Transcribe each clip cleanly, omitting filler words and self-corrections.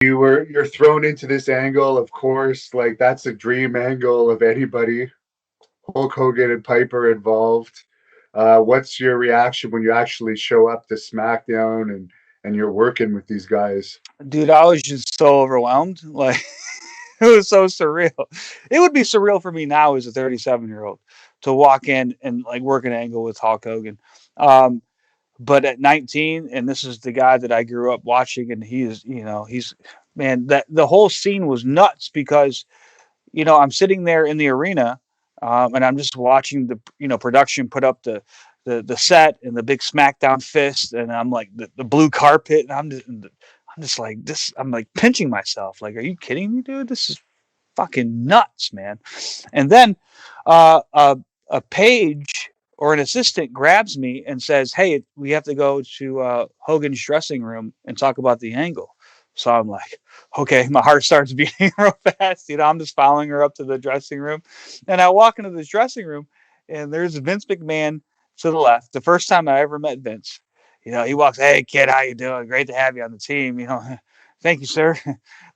You're thrown into this angle, of course, like that's a dream angle of anybody. Hulk Hogan and Piper involved. What's your reaction when you actually show up to SmackDown and you're working with these guys? Dude, I was just so overwhelmed. Like it was so surreal. It would be surreal for me now as a 37-year-old to walk in and like work an angle with Hulk Hogan. Um, but at 19, and this is the guy that I grew up watching, and he is, he's man, that the whole scene was nuts because I'm sitting there in the arena, and I'm just watching the production put up the set and the big SmackDown fist, and I'm like the blue carpet, and I'm just like this. I'm like pinching myself. Like, are you kidding me, dude? This is fucking nuts, man. And then uh, a, a page or an assistant grabs me and says, "Hey, we have to go to Hogan's dressing room and talk about the angle." So I'm like, okay, my heart starts beating real fast. I'm just following her up to the dressing room, and I walk into this dressing room, and there's Vince McMahon to the left. The first time I ever met Vince, he walks, "Hey kid, how you doing? Great to have you on the team." Thank you, sir.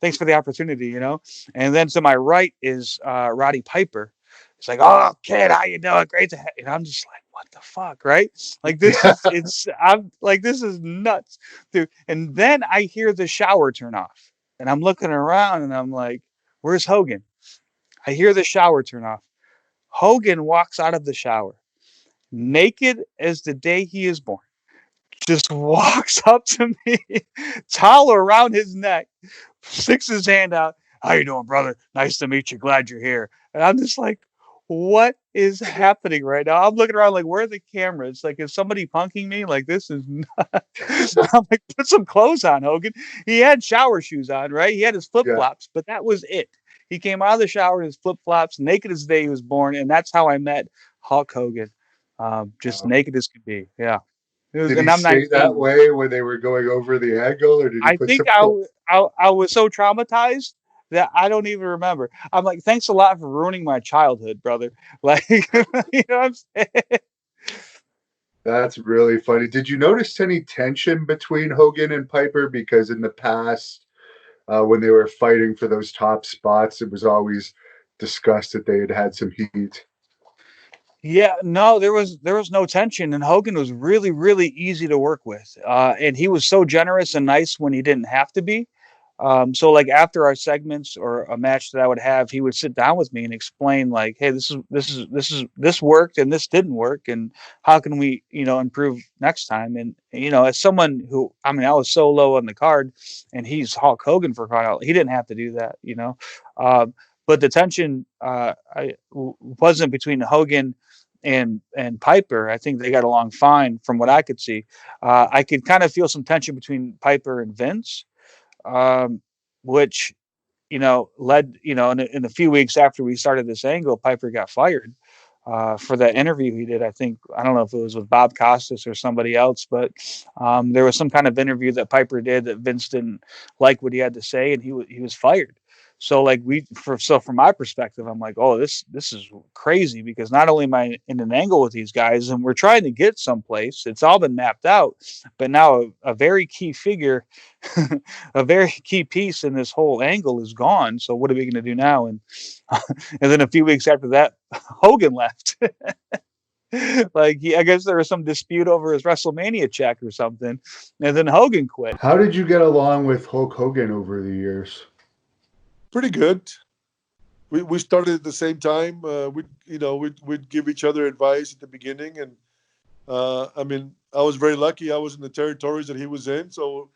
Thanks for the opportunity. And then to my right is Roddy Piper. It's like, "Oh, kid, how you doing? Great to have." And I'm just like, "What the fuck, right?" Like I'm like, this is nuts, dude. And then I hear the shower turn off, and I'm looking around, and I'm like, "Where's Hogan?" I hear the shower turn off. Hogan walks out of the shower, naked as the day he is born. Just walks up to me, towel around his neck, sticks his hand out. "How you doing, brother? Nice to meet you. Glad you're here." And I'm just like, what is happening right now? I'm looking around like, where are the cameras? Like, is somebody punking me? Like, this is not. I'm like, put some clothes on, Hogan. He had shower shoes on, right? He had his flip Yeah. flops, but that was it. He came out of the shower in his flip flops, naked as the day he was born, and that's how I met Hulk Hogan. Just Wow. naked as could be. Yeah. Did And he I'm stay that 19. way when they were going over the angle, or did he I put think some clothes? I was so traumatized that I don't even remember. I'm like, thanks a lot for ruining my childhood, brother. Like, you know what I'm saying? That's really funny. Did you notice any tension between Hogan and Piper? Because in the past, when they were fighting for those top spots, it was always discussed that they had had some heat. Yeah, no, there was no tension, and Hogan was really really easy to work with, and he was so generous and nice when he didn't have to be. So like after our segments or a match that I would have, he would sit down with me and explain like, "Hey, this worked and this didn't work, and how can we improve next time?" And as someone who, I mean, I was so low on the card, and he's Hulk Hogan for crying out, he didn't have to do that. Um, but the tension wasn't between Hogan and Piper. I think they got along fine from what I could see. I could kind of feel some tension between Piper and Vince, um, which led in a few weeks after we started this angle, Piper got fired for that interview he did. I don't know if it was with Bob Costas or somebody else, but there was some kind of interview that Piper did that Vince didn't like what he had to say, and he was fired. So like from my perspective, I'm like, oh, this is crazy because not only am I in an angle with these guys and we're trying to get someplace, it's all been mapped out, but now a very key figure, a very key piece in this whole angle is gone. So what are we going to do now? And and then a few weeks after that, Hogan left. Like I guess there was some dispute over his WrestleMania check or something, and then Hogan quit. How did you get along with Hulk Hogan over the years? Pretty good. We started at the same time. We'd give each other advice at the beginning, and I mean, I was very lucky. I was in the territories that he was in, so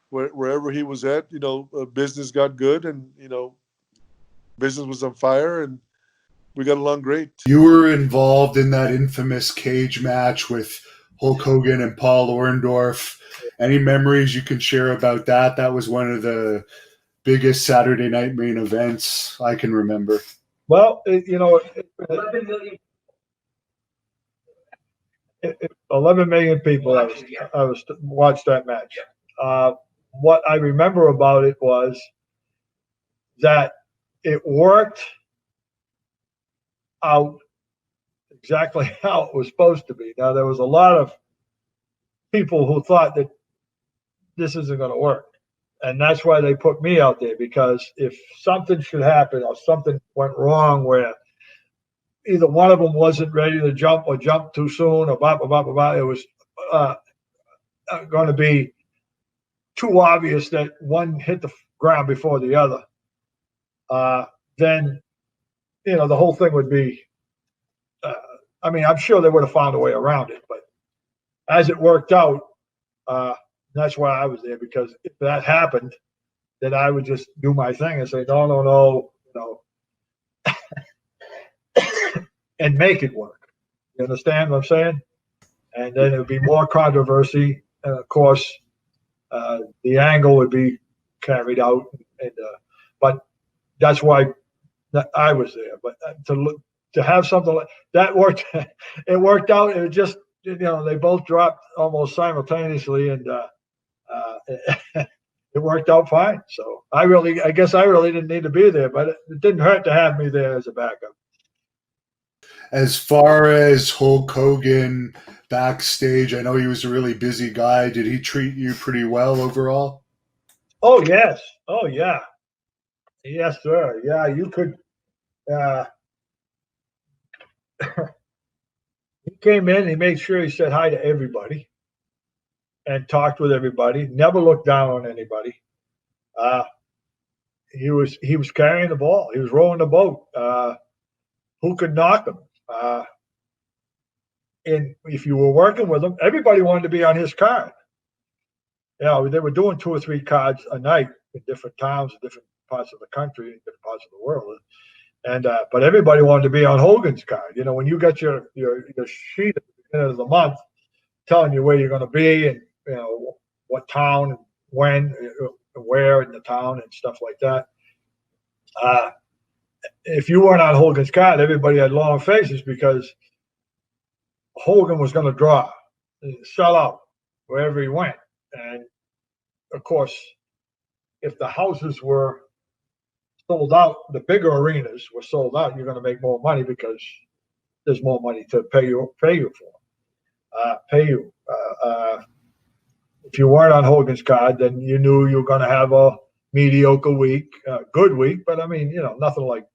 wherever he was at, business got good, and business was on fire, and we got along great. You were involved in that infamous cage match with Hulk Hogan and Paul Orndorff. Any memories you can share about that? That was one of the biggest Saturday night main events I can remember. Well, 11 million people I was watched that match. Uh, what I remember about it was that it worked out exactly how it was supposed to be. Now there was a lot of people who thought that this isn't going to work, And that's why they put me out there, because if something should happen or something went wrong where either one of them wasn't ready to jump or jumped too soon or blah, blah, blah, blah, blah, it was uh, going to be too obvious that one hit the ground before the other, then, the whole thing would be, uh, I mean, I'm sure they would have found a way around it, but as it worked out, that's why I was there, because if that happened, then I would just do my thing and say, no, no, no, and make it work. You understand what I'm saying? And then it would be more controversy. And of course, the angle would be carried out. But that's why I was there. But to have something like that worked, it worked out. It just, they both dropped almost simultaneously, and it worked out fine. So I guess I really didn't need to be there, but it didn't hurt to have me there as a backup. As far as Hulk Hogan backstage, I know he was a really busy guy. Did he treat you pretty well overall? Oh, yes. Oh, yeah. Yes, sir. Yeah, you could. He came in, he made sure he said hi to everybody and talked with everybody, never looked down on anybody. He was carrying the ball. He was rowing the boat. Who could knock him? And if you were working with him, everybody wanted to be on his card. They were doing 2 or 3 cards a night in different towns, in different parts of the country, in different parts of the world. And but everybody wanted to be on Hogan's card. When you got your sheet at the beginning of the month telling you where you're going to be and what town, when, where in the town, and stuff like that. If you weren't on Hogan's card, everybody had long faces, because Hogan was going to draw, sell out wherever he went. And of course, if the houses were sold out, the bigger arenas were sold out, you're going to make more money, because there's more money to pay you for. If you weren't on Hogan's card, then you knew you were going to have a mediocre week, good week, but I mean, nothing like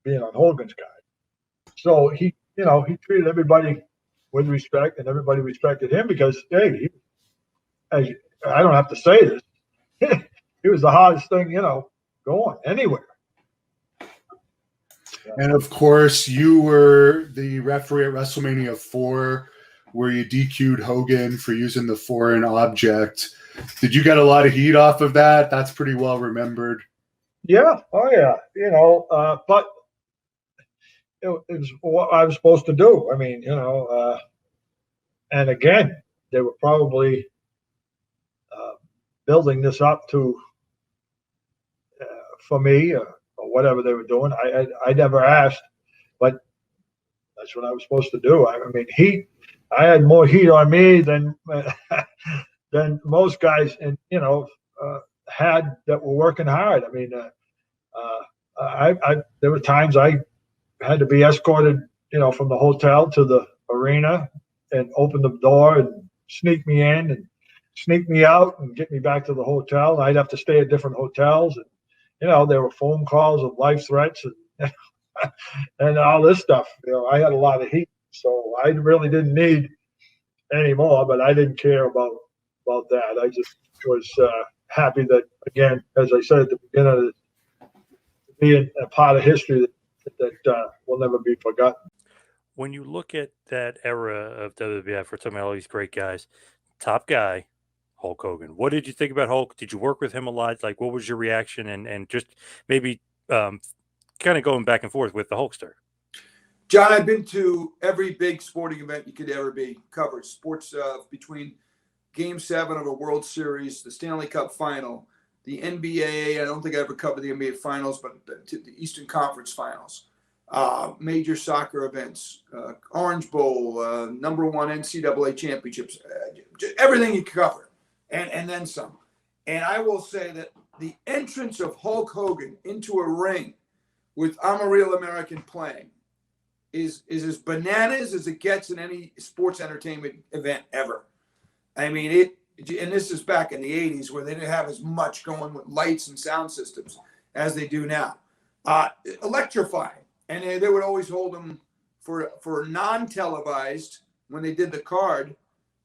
being on Hogan's card. So he treated everybody with respect, and everybody respected him, because hey, I don't have to say this, he was the hardest thing, going anywhere. And of course, you were the referee at WrestleMania 4, where you DQ'd Hogan for using the foreign object. Did you get a lot of heat off of that? That's pretty well remembered. Yeah. Oh, yeah. But it was what I was supposed to do. I mean, and again, they were probably building this up to for me, or whatever they were doing. I never asked, but that's what I was supposed to do. I mean, I had more heat on me than than most guys, and had that were working hard. I mean, there were times I had to be escorted, from the hotel to the arena, and open the door and sneak me in and sneak me out and get me back to the hotel. I'd have to stay at different hotels, and there were phone calls of life threats and and all this stuff. I had a lot of heat, so I really didn't need any more, but I didn't care about that. I just was happy that, again, as I said at the beginning, being a part of history that will never be forgotten. When you look at that era of WWF, we're talking about all these great guys, top guy, Hulk Hogan. What did you think about Hulk? Did you work with him a lot? Like, what was your reaction? And just maybe kind of going back and forth with the Hulkster. John, I've been to every big sporting event you could ever be covered. Sports between Game 7 of a World Series, the Stanley Cup Final, the NBA. I don't think I ever covered the NBA Finals, but the Eastern Conference Finals, major soccer events, Orange Bowl, #1 NCAA championships, everything you cover, and then some. And I will say that the entrance of Hulk Hogan into a ring with "I'm a Real American" playing is as bananas as it gets in any sports entertainment event ever. I mean, and this is back in the 80s where they didn't have as much going with lights and sound systems as they do now. Electrifying. And they would always hold them for non-televised when they did the card,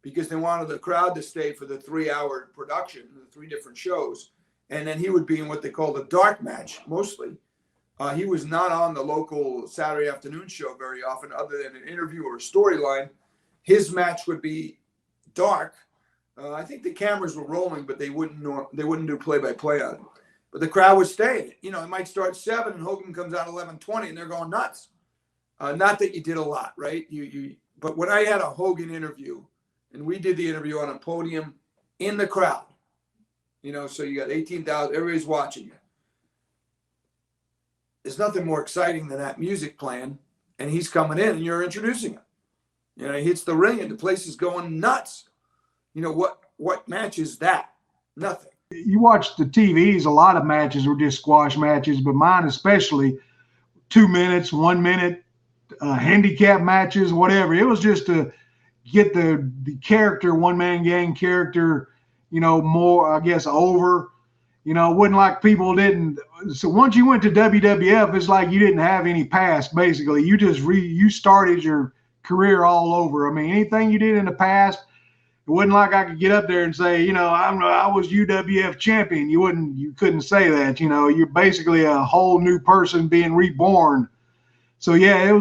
because they wanted the crowd to stay for the 3-hour production, the 3 different shows. And then he would be in what they called a dark match, mostly. He was not on the local Saturday afternoon show very often, other than an interview or a storyline. His match would be dark. I think the cameras were rolling, but they wouldn't do play-by-play on it. But the crowd would stay. You know, it might start 7 and Hogan comes out 11:20 and they're going nuts. Not that you did a lot, right? But when I had a Hogan interview, and we did the interview on a podium in the crowd, you know, so you got 18,000, everybody's watching you. There's nothing more exciting than that music playing, and he's coming in and you're introducing him. You know, he hits the ring and the place is going nuts. You know, what match is that? Nothing. You watch the TVs, a lot of matches were just squash matches, but mine especially, 2 minutes, 1 minute, handicap matches, whatever. It was just to get the character, one-man gang character, you know, more, I guess, over. You know, it wasn't like people didn't. So once you went to WWF, it's like you didn't have any past, basically. You just you started your career all over. I mean, anything you did in the past, it wasn't like I could get up there and say, you know, I was UWF champion. You couldn't say that. You know, you're basically a whole new person being reborn. So yeah, it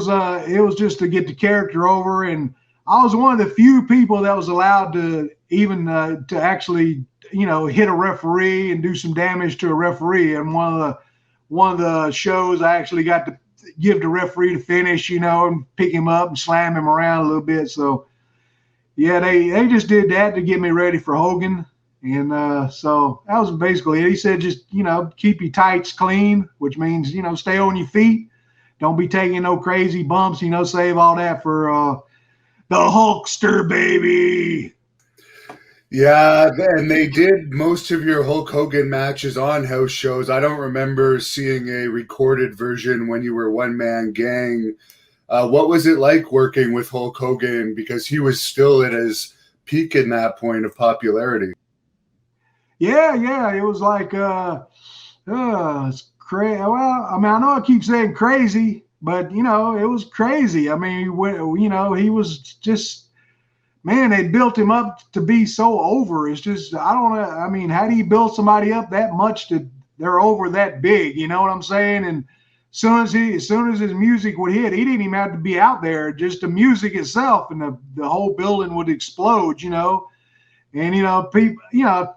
was just to get the character over, and I was one of the few people that was allowed to even to actually, you know, hit a referee and do some damage to a referee. And one of the shows, I actually got to give the referee the finish, you know, and pick him up and slam him around a little bit. So yeah, they just did that to get me ready for Hogan. And so that was basically it. He said, just, you know, keep your tights clean, which means, you know, stay on your feet. Don't be taking no crazy bumps, you know, save all that for the Hulkster, baby. Yeah, and they did most of your Hulk Hogan matches on house shows. I don't remember seeing a recorded version when you were One Man Gang. What was it like working with Hulk Hogan? Because he was still at his peak in that point of popularity. Yeah, it was like, it's crazy. Well, I mean, I know I keep saying crazy, but, you know, it was crazy. I mean, you know, he was just, man, they built him up to be so over. It's just, I don't know. I mean, how do you build somebody up that much to they're over that big? You know what I'm saying? And as soon as his music would hit, he didn't even have to be out there. Just the music itself, and the whole building would explode. You know, and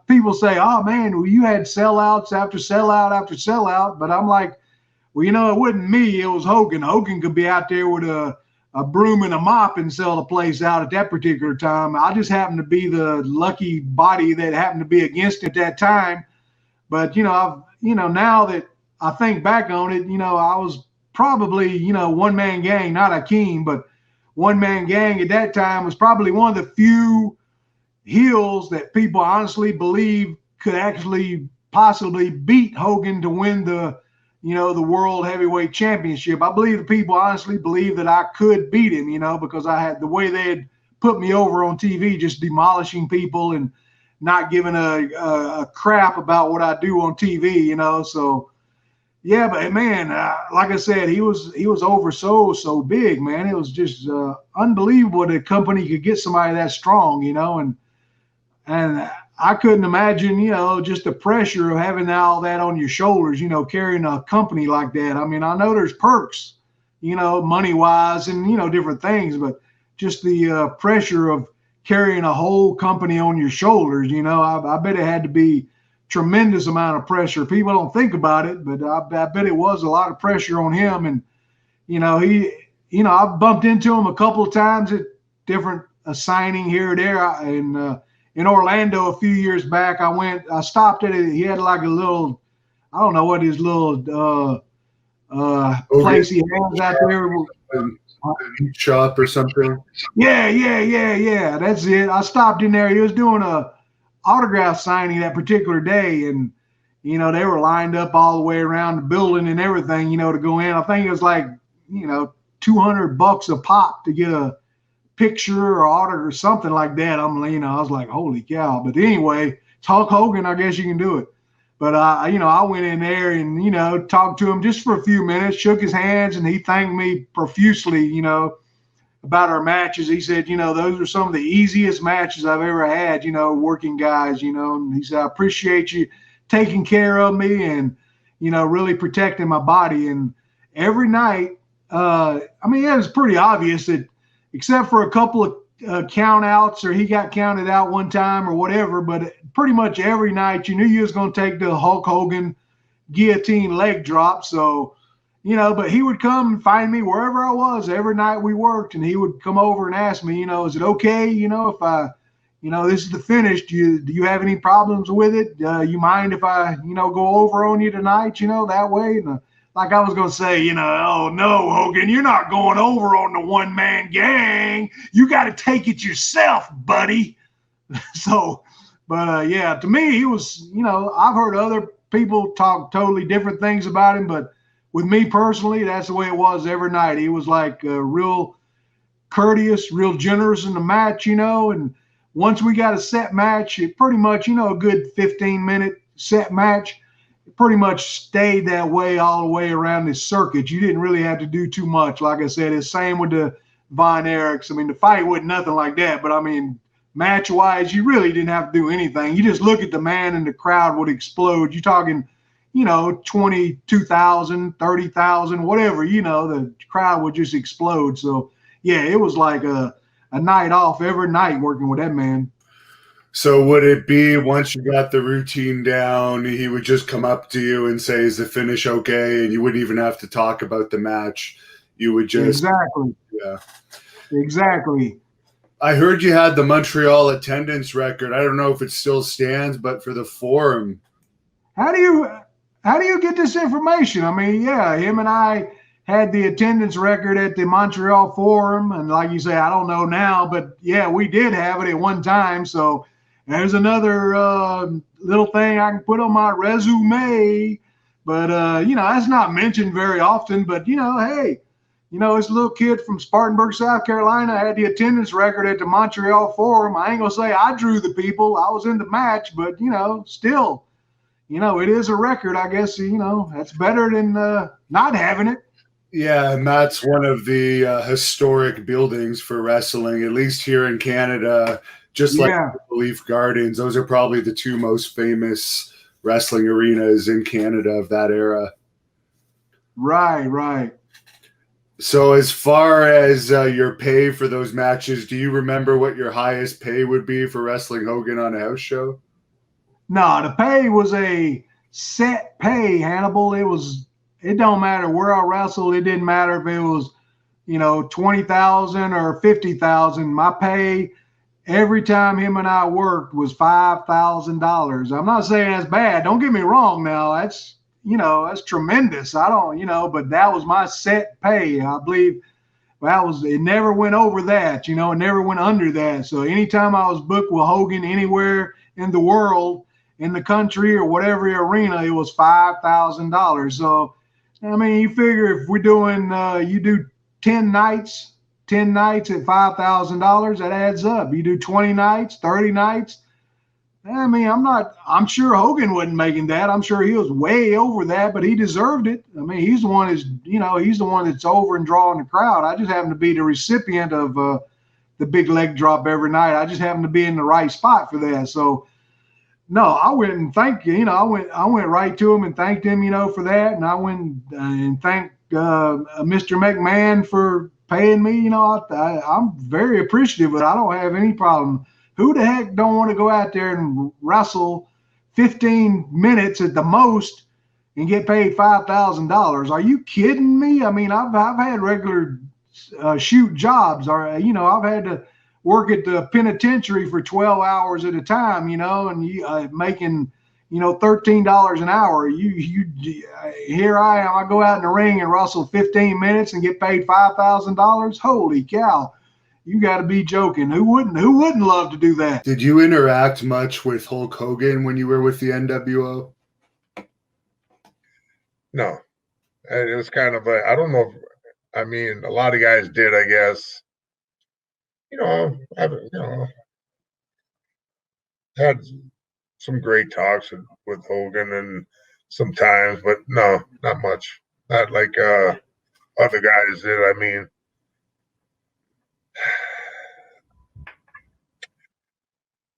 people say, "Oh man, well, you had sellouts after sellout after sellout," but I'm like, well, you know, it wasn't me. It was Hogan. Hogan could be out there with a broom and a mop and sell the place out at that particular time. I just happened to be the lucky body that happened to be against it at that time. But, you know, now that I think back on it, you know, I was probably, you know, One Man Gang, not Akeem, but One Man Gang at that time was probably one of the few heels that people honestly believe could actually possibly beat Hogan to win the World Heavyweight Championship. I believe the people honestly believe that I could beat him, you know, because I had the way they had put me over on TV, just demolishing people and not giving a crap about what I do on TV, you know. So yeah, but man, like I said, he was over so big, man. It was just unbelievable that a company could get somebody that strong, you know, and I couldn't imagine, you know, just the pressure of having all that on your shoulders, you know, carrying a company like that. I mean, I know there's perks, you know, money-wise and, you know, different things, but just the pressure of carrying a whole company on your shoulders, you know, I bet it had to be tremendous amount of pressure. People don't think about it, but I bet it was a lot of pressure on him. And, you know, I've bumped into him a couple of times at different signing here or there. And, in Orlando a few years back, I stopped at it. He had like a little, I don't know what his little place he has out there. Shop or something. Yeah. That's it. I stopped in there. He was doing a autograph signing that particular day, and you know, they were lined up all the way around the building and everything, you know, to go in. I think it was like, you know, $200 a pop to get a picture or order or something like that. I was like, holy cow. But anyway, it's Hulk Hogan. I guess you can do it. But I went in there and talked to him just for a few minutes, shook his hands, and he thanked me profusely, about our matches. He said, those are some of the easiest matches I've ever had, working guys, and he said, I appreciate you taking care of me and, really protecting my body. And every night, it was pretty obvious that except for a couple of count outs or he got counted out one time or whatever, but pretty much every night you knew you was going to take the Hulk Hogan guillotine leg drop. So, but he would come and find me wherever I was every night we worked, and he would come over and ask me, is it okay, if I, this is the finish. Do you have any problems with it? You mind if I, go over on you tonight, that way? And, like I was going to say, oh, no, Hogan, you're not going over on the one-man gang. You got to take it yourself, buddy. So, but yeah, to me, he was, I've heard other people talk totally different things about him, but with me personally, that's the way it was every night. He was like real courteous, real generous in the match, and once we got a set match, it pretty much, a good 15-minute set match, it pretty much stayed that way all the way around this circuit. You didn't really have to do too much. Like I said, it's same with the Von Erichs. The fight wasn't nothing like that, but match-wise, you really didn't have to do anything. You just look at the man and the crowd would explode. You're talking 22,000, 30,000, whatever, the crowd would just explode. So, yeah, it was like a night off every night working with that man. So would it be once you got the routine down, he would just come up to you and say, is the finish okay? And you wouldn't even have to talk about the match. You would just. Exactly. Yeah. Exactly. I heard you had the Montreal attendance record. I don't know if it still stands, but for the Forum. How do you get this information? Yeah, him and I had the attendance record at the Montreal Forum, and like you say, I don't know now, but yeah, we did have it at one time. So there's another little thing I can put on my resume. But that's not mentioned very often. But hey, this little kid from Spartanburg, South Carolina, had the attendance record at the Montreal Forum. I ain't gonna say I drew the people. I was in the match, but still. It is a record, I guess, that's better than not having it. Yeah, and that's one of the historic buildings for wrestling, at least here in Canada, just like the Leaf Gardens. Those are probably the two most famous wrestling arenas in Canada of that era. Right. So as far as your pay for those matches, do you remember what your highest pay would be for wrestling Hogan on a house show? No, the pay was a set pay, Hannibal. It don't matter where I wrestled. It didn't matter if it was, 20,000 or 50,000. My pay every time him and I worked was $5,000. I'm not saying that's bad. Don't get me wrong now. That's, that's tremendous. I don't, but that was my set pay. I believe it never went over that, it never went under that. So anytime I was booked with Hogan anywhere in the world, in the country or whatever arena, it was $5,000. So, you figure if we're doing, you do 10 nights at $5,000, that adds up. You do 20 nights, 30 nights. I'm sure Hogan wasn't making that. I'm sure he was way over that, but he deserved it. He's the one he's the one that's over and drawing the crowd. I just happen to be the recipient of the big leg drop every night. I just happen to be in the right spot for that. So, no, I went and thanked you. I went right to him and thanked him, for that. And I went and thanked Mr. McMahon for paying me. I'm very appreciative, but I don't have any problem. Who the heck don't want to go out there and wrestle 15 minutes at the most and get paid $5,000? Are you kidding me? I've had regular shoot jobs, or I've had to work at the penitentiary for 12 hours at a time, and making, $13 an hour. Here I am. I go out in the ring and wrestle 15 minutes and get paid $5,000. Holy cow. You got to be joking. Who wouldn't love to do that? Did you interact much with Hulk Hogan when you were with the NWO? No. And it was kind of I don't know if, a lot of guys did, I guess. I've had some great talks with Hogan and sometimes, but no, not much. Not like other guys did. I mean,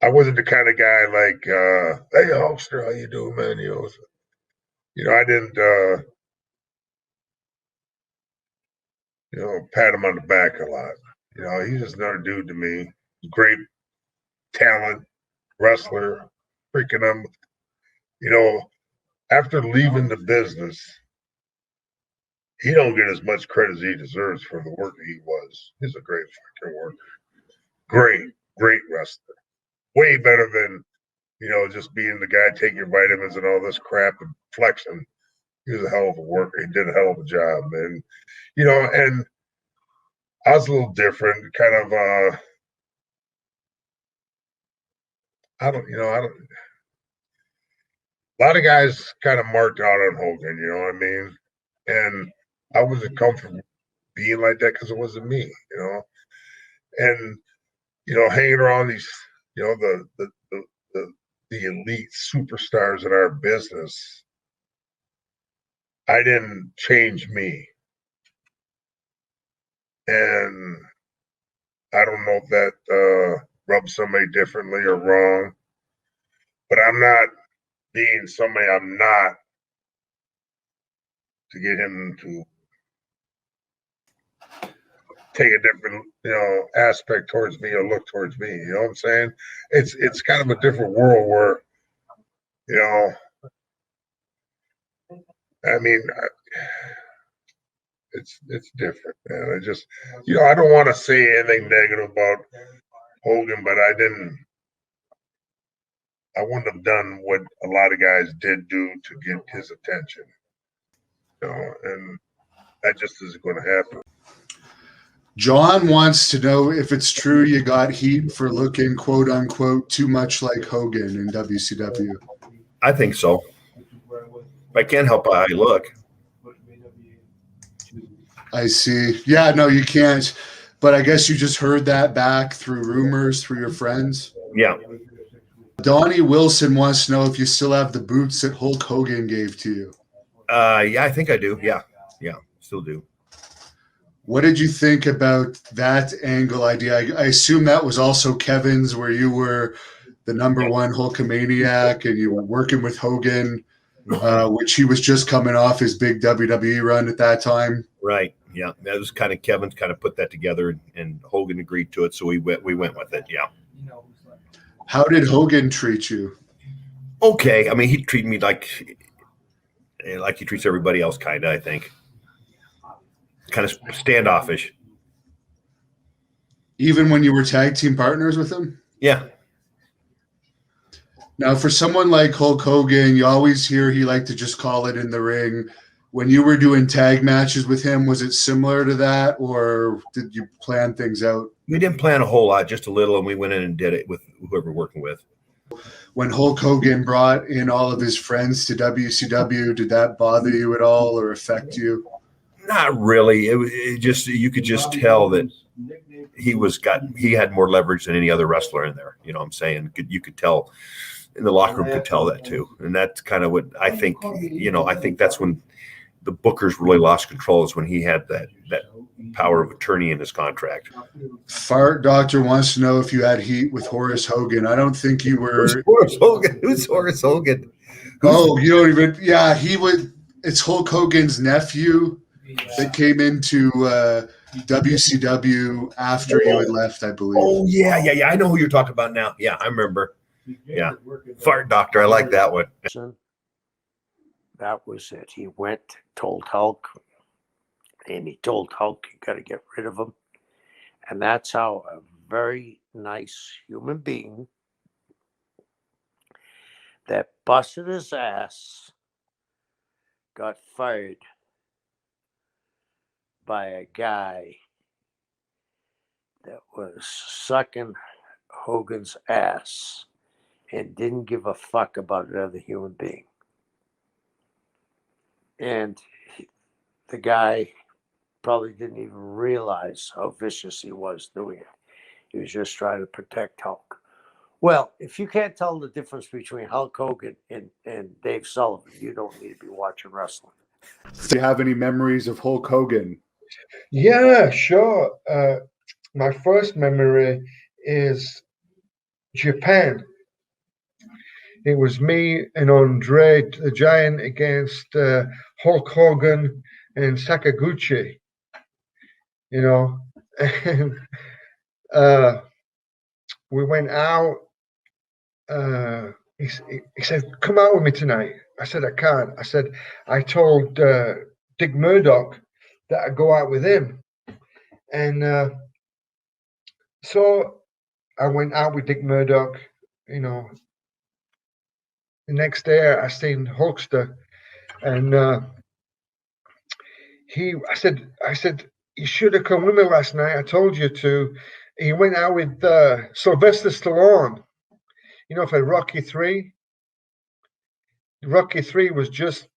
I wasn't the kind of guy like, hey, Hulkster, how you doing, man? I didn't, pat him on the back a lot. He's just another dude to me. Great talent, wrestler, freaking him. After leaving the business, he don't get as much credit as he deserves for the work he was. He's a great fucking worker. Great wrestler. Way better than, just being the guy taking your vitamins and all this crap and flexing. He was a hell of a worker. He did a hell of a job, man. And I was a little different, kind of I don't a lot of guys kind of marked out on Hogan, you know what I mean? And I wasn't comfortable being like that because it wasn't me. And hanging around these, the elite superstars in our business, I didn't change me. And I don't know if that rubs somebody differently or wrong, but I'm not being somebody I'm not to get him to take a different, aspect towards me or look towards me. You know what I'm saying? It's kind of a different world where, I mean, it's different, man. I just, I don't want to say anything negative about Hogan, but I wouldn't have done what a lot of guys did do to get his attention, and that just isn't going to happen. John wants to know if it's true you got heat for looking quote unquote too much like Hogan in WCW. I think so. I can't help how I look. I see. Yeah, no, you can't. But I guess you just heard that back through rumors through your friends. Yeah. Donnie Wilson wants to know if you still have the boots that Hulk Hogan gave to you. Yeah, I think I do. Yeah, still do. What did you think about that angle idea? I assume that was also Kevin's, where you were the number one Hulkamaniac and you were working with Hogan, which he was just coming off his big WWE run at that time. Right. Yeah, that was kind of Kevin's kind of put that together, and Hogan agreed to it, so we went with it. Yeah. How did Hogan treat you? Okay. I mean, he treated me like he treats everybody else, kind of, I think. Kind of standoffish. Even when you were tag team partners with him? Yeah. Now, for someone like Hulk Hogan, you always hear he liked to just call it in the ring. When you were doing tag matches with him, was it similar to that, or did you plan things out? We didn't plan a whole lot, just a little, and we went in and did it with whoever we're working with. When Hulk Hogan brought in all of his friends to WCW, did that bother you at all or affect you? Not really. It just, you could just tell that he had more leverage than any other wrestler in there. You know what I'm saying? You could tell, in the locker room could tell that too. And that's kind of what I think, I think that's when the bookers really lost control, is when he had that power of attorney in his contract. Fart Doctor wants to know if you had heat with Horace Hogan. I don't think you were. Who's Horace Hogan? Who's Horace Hogan? You don't even. Yeah, he would. It's Hulk Hogan's nephew that came into WCW after you had left, I believe. Oh, yeah. I know who you're talking about now. Yeah, I remember. Yeah. Fart Doctor. I like that one. That was it. He went, told Hulk, and he told Hulk, you got to get rid of him. And that's how a very nice human being that busted his ass got fired by a guy that was sucking Hogan's ass and didn't give a fuck about another human being. And the guy probably didn't even realize how vicious he was doing it. He was just trying to protect Hulk. Well, if you can't tell the difference between Hulk Hogan and Dave Sullivan, you don't need to be watching wrestling. Do you have any memories of Hulk Hogan? Yeah, sure. My first memory is Japan. It was me and Andre the Giant against Hulk Hogan and Sakaguchi. You know, and we went out. He said, "Come out with me tonight." I said, "I can't." I said, "I told Dick Murdoch that I'd go out with him," and so I went out with Dick Murdoch. You know, the next day I seen Hulkster, and I said, "You should have come with me last night. I told you to." He went out with Sylvester Stallone. You know, for Rocky 3. Rocky 3 was just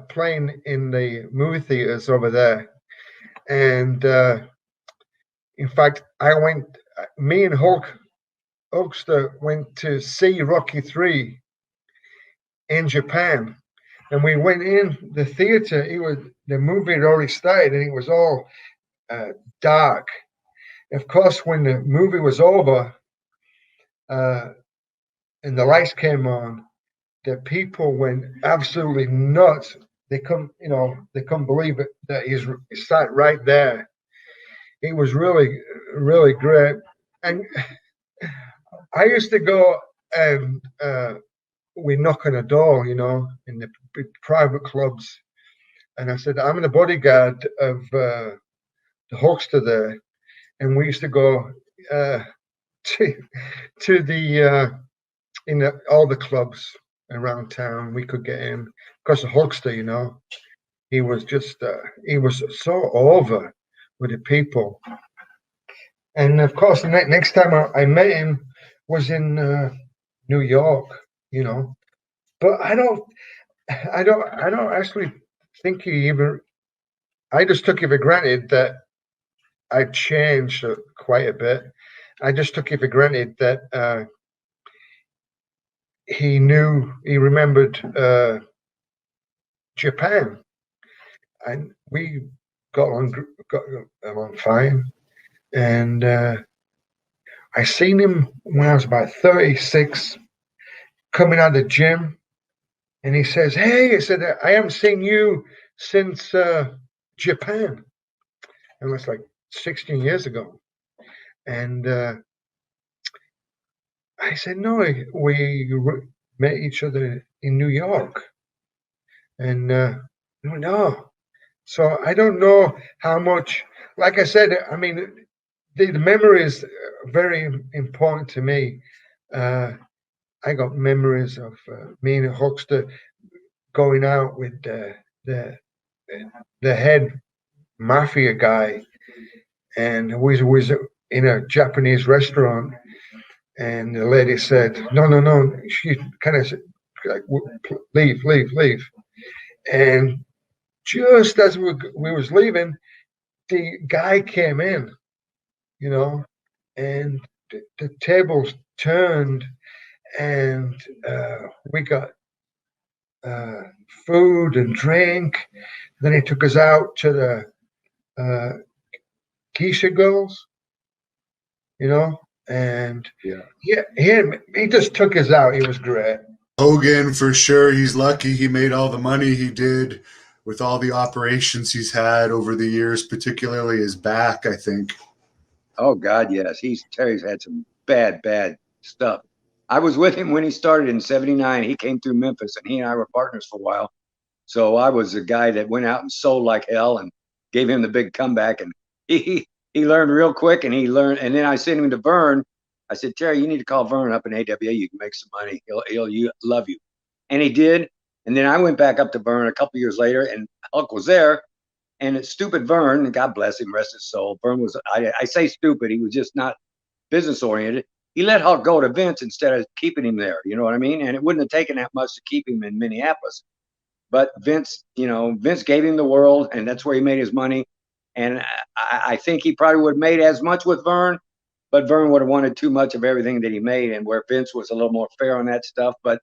playing in the movie theaters over there, and in fact, me and Hulkster went to see Rocky 3 in Japan, and we went in the theater. The movie had already started, and it was all dark. Of course, when the movie was over and the lights came on, the people went absolutely nuts. They couldn't believe it that he sat right there. It was really, really great. And I used to go and we knock on a door, in the big private clubs. And I said, I'm the bodyguard of the Hulkster there. And we used to go to the all the clubs around town. We could get in because the Hulkster, he was just he was so over with the people. And of course, the next time I met him was in New York, But I don't actually think he even. I just took it for granted that I'd changed quite a bit. I just took it for granted that he remembered Japan, and we got along fine. And I seen him when I was about 36, coming out of the gym, and he says, "Hey," I said, "I haven't seen you since Japan," and it was like 16 years ago. And I said, "No, we met each other in New York," and no. So I don't know how much. Like I said, I mean, the memory is very important to me. I got memories of me and Hulkster going out with the head mafia guy, and we was in a Japanese restaurant, and the lady said, "No." She kind of said, like, "Leave." And just as we was leaving, the guy came in, and the tables turned, and we got food and drink. Then he took us out to the geisha girls, and he just took us out. He was great. Hogan, for sure, he's lucky he made all the money he did with all the operations he's had over the years, particularly his back, I think. Oh God, yes. Terry's had some bad stuff. I was with him when he started in '79. He came through Memphis, and he and I were partners for a while. So I was a guy that went out and sold like hell and gave him the big comeback. And he learned real quick, and he learned. And then I sent him to Vern. I said, "Terry, you need to call Vern up in AWA. You can make some money. He'll love you." And he did. And then I went back up to Vern a couple years later, and Hulk was there. And it's stupid Vern, God bless him, rest his soul. Vern was, I say stupid, he was just not business oriented. He let Hulk go to Vince instead of keeping him there. You know what I mean? And it wouldn't have taken that much to keep him in Minneapolis. But Vince gave him the world, and that's where he made his money. And I think he probably would have made as much with Vern but Vern would have wanted too much of everything that he made, and where Vince was a little more fair on that stuff. But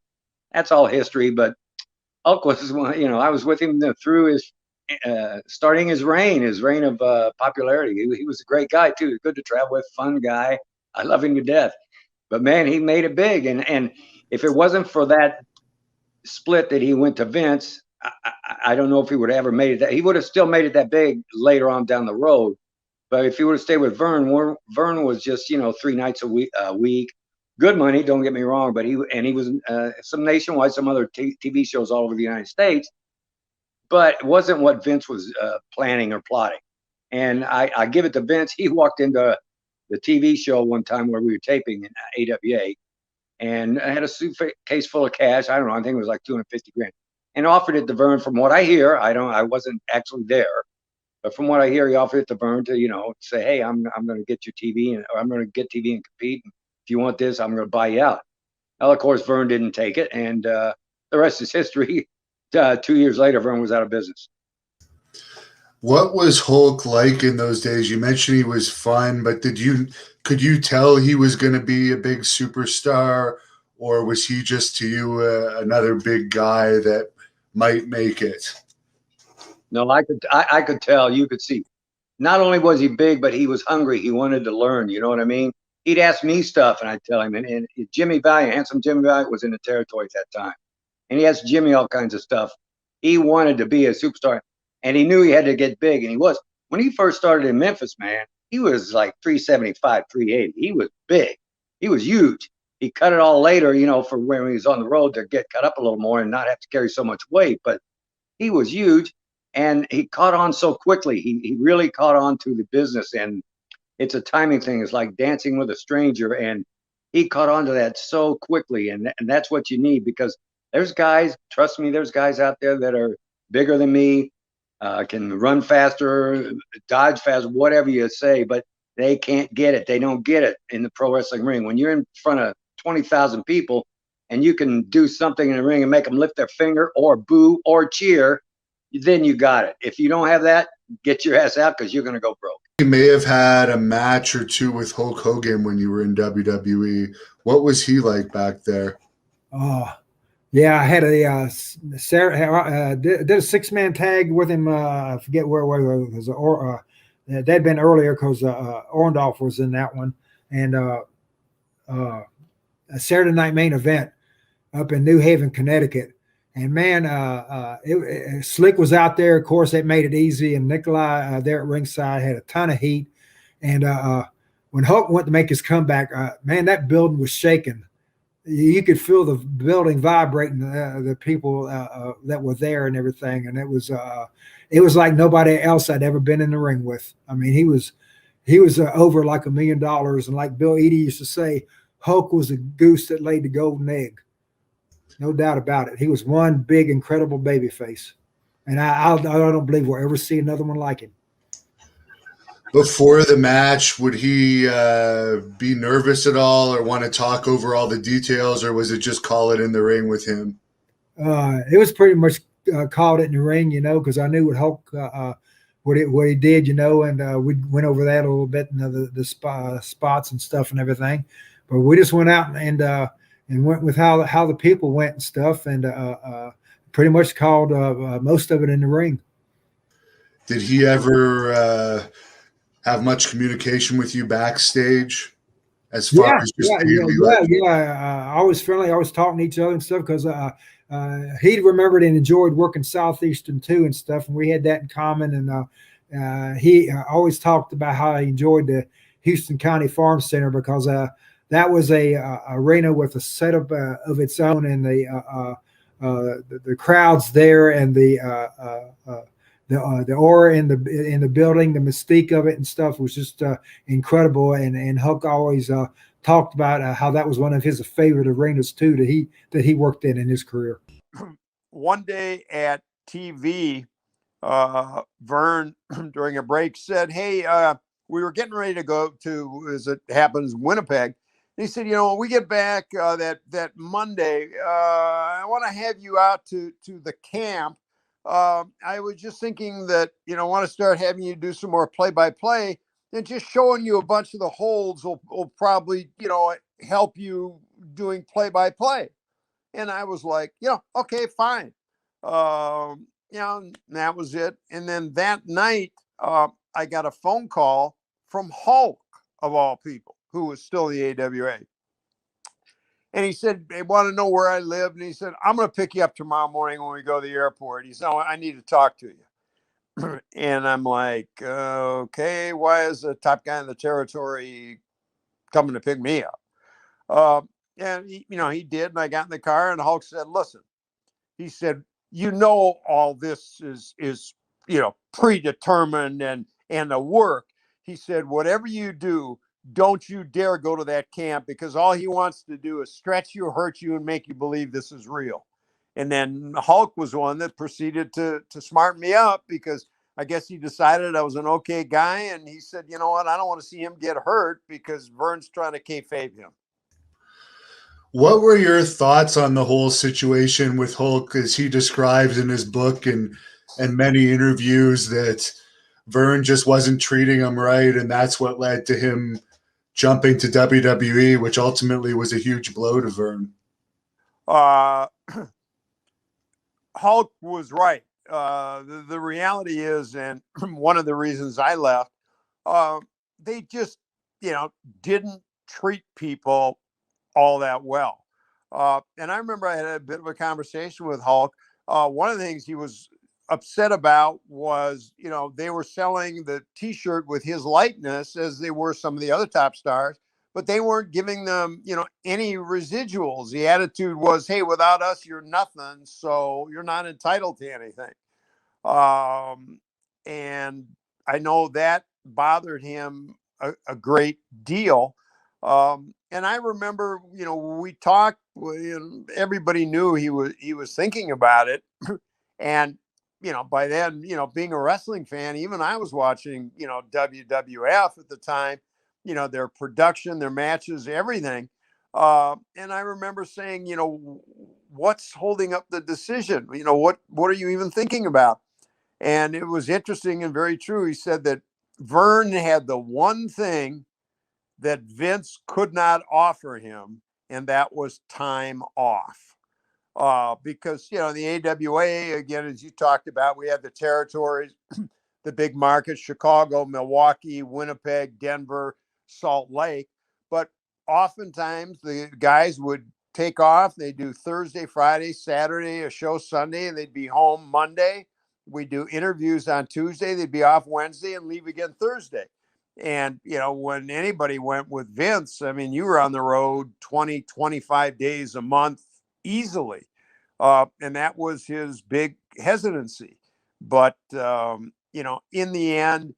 that's all history. But Hulk was one, I was with him through his starting his reign of popularity. He was a great guy too, good to travel with, fun guy. I love him to death. But man, he made it big, and if it wasn't for that split that he went to Vince, I don't know if he would have ever made it. He would have still made it that big later on down the road. But if he would have stayed with Vern, Vern was just 3 nights a week. Good money, don't get me wrong, but he was some nationwide, some other TV shows all over the United States, but it wasn't what Vince was planning or plotting. And I give it to Vince. He walked into the TV show one time where we were taping in AWA, and I had a suitcase full of cash. I don't know, I think it was like 250 grand, and offered it to Vern. From what I hear, I wasn't actually there, but from what I hear, he offered it to Vern to say, hey, I'm going to get you TV, or I'm going to get TV and compete. If you want this, I'm going to buy you out. Well, of course, Vern didn't take it, and the rest is history. 2 years later, Vern was out of business. What was Hulk like in those days? You mentioned he was fun, but could you tell he was going to be a big superstar, or was he just to you another big guy that might make it? No, I could tell. You could see. Not only was he big, but he was hungry. He wanted to learn. You know what I mean? He'd ask me stuff, and I'd tell him. And Jimmy Valiant, handsome Jimmy Valiant, was in the territory at that time, and he asked Jimmy all kinds of stuff. He wanted to be a superstar, and he knew he had to get big, and he was. When he first started in Memphis, man, he was like 375, 380. He was big. He was huge. He cut it all later, for when he was on the road to get cut up a little more and not have to carry so much weight. But he was huge, and he caught on so quickly. He really caught on to the business, and it's a timing thing. It's like dancing with a stranger, and he caught on to that so quickly, and that's what you need, because there's guys, trust me, there's guys out there that are bigger than me, can run faster, dodge fast, whatever you say, but they can't get it. They don't get it in the pro wrestling ring. When you're in front of 20,000 people and you can do something in the ring and make them lift their finger or boo or cheer, then you got it. If you don't have that, get your ass out, because you're going to go broke. You may have had a match or two with Hulk Hogan when you were in WWE. What was he like back there? Oh, yeah, I had a did a 6-man tag with him. I forget where it was, or that'd been earlier, because Orndorff was in that one, and a Saturday Night Main Event up in New Haven, Connecticut. And man, Slick was out there. Of course, that made it easy. And Nikolai there at ringside had a ton of heat. And when Hulk went to make his comeback, man, that building was shaking. You could feel the building vibrating, the people that were there and everything. And it was like nobody else I'd ever been in the ring with. I mean, he was over like $1 million. And like Bill Eadie used to say, Hulk was a goose that laid the golden egg. No doubt about it. He was one big, incredible baby face. And I don't believe we'll ever see another one like him. Before the match, would he be nervous at all, or want to talk over all the details, or was it just call it in the ring with him? It was pretty much called it in the ring, because I knew what Hulk, what he did, and we went over that a little bit, the spots and stuff and everything. But we just went out and went with how the people went and stuff, and pretty much called most of it in the ring. Did he ever have much communication with you backstage, as far as just always friendly, always talking to each other and stuff, because he remembered and enjoyed working Southeastern too and stuff, and we had that in common. And he always talked about how he enjoyed the Houston County Farm Center, because that was a arena with a setup of its own, and the crowds there, and the aura in the building, the mystique of it and stuff was just incredible. And Hulk always talked about how that was one of his favorite arenas too that he worked in his career. One day at TV, Vern during a break said, "Hey, we were getting ready to go to, as it happens, Winnipeg." And he said, when we get back that Monday, I want to have you out to the camp. I was just thinking that, I want to start having you do some more play-by-play. then just showing you a bunch of the holds will probably, help you doing play-by-play. And I was like, okay, fine. And that was it. And then that night, I got a phone call from Hulk, of all people, who was still in the AWA. And he said, they want to know where I live. And he said, I'm going to pick you up tomorrow morning when we go to the airport. He said, oh, I need to talk to you. And I'm like, okay, why is the top guy in the territory coming to pick me up? And he did. And I got in the car, and Hulk said, listen, he said, all this is predetermined and the work. He said, whatever you do, don't you dare go to that camp, because all he wants to do is stretch you, hurt you, and make you believe this is real. And then Hulk was one that proceeded to smart me up, because I guess he decided I was an okay guy. And he said, you know what? I don't want to see him get hurt, because Vern's trying to kayfabe him. What were your thoughts on the whole situation with Hulk, as he describes in his book and many interviews, that Vern just wasn't treating him right, and that's what led to him jumping to WWE, which ultimately was a huge blow to Vern? Hulk was right. The reality is, and one of the reasons I left, they just, didn't treat people all that well. And I remember I had a bit of a conversation with Hulk. One of the things he was upset about was, they were selling the T-shirt with his likeness, as they were some of the other top stars, but they weren't giving them, any residuals. The attitude was, hey, without us, you're nothing, so you're not entitled to anything. And I know that bothered him a great deal. And I remember, we talked, everybody knew he was thinking about it. And, by then, being a wrestling fan, even I was watching, WWF at the time, their production, their matches, everything. And I remember saying, what's holding up the decision? What are you even thinking about? And it was interesting and very true. He said that Vern had the one thing that Vince could not offer him, and that was time off. Because, the AWA, again, as you talked about, we had the territories, the big markets, Chicago, Milwaukee, Winnipeg, Denver, Salt Lake. But oftentimes the guys would take off. They do Thursday, Friday, Saturday, a show Sunday, and they'd be home Monday. We do interviews on Tuesday. They'd be off Wednesday and leave again Thursday. And, when anybody went with Vince, I mean, you were on the road 20, 25 days a month easily. And that was his big hesitancy. But, in the end,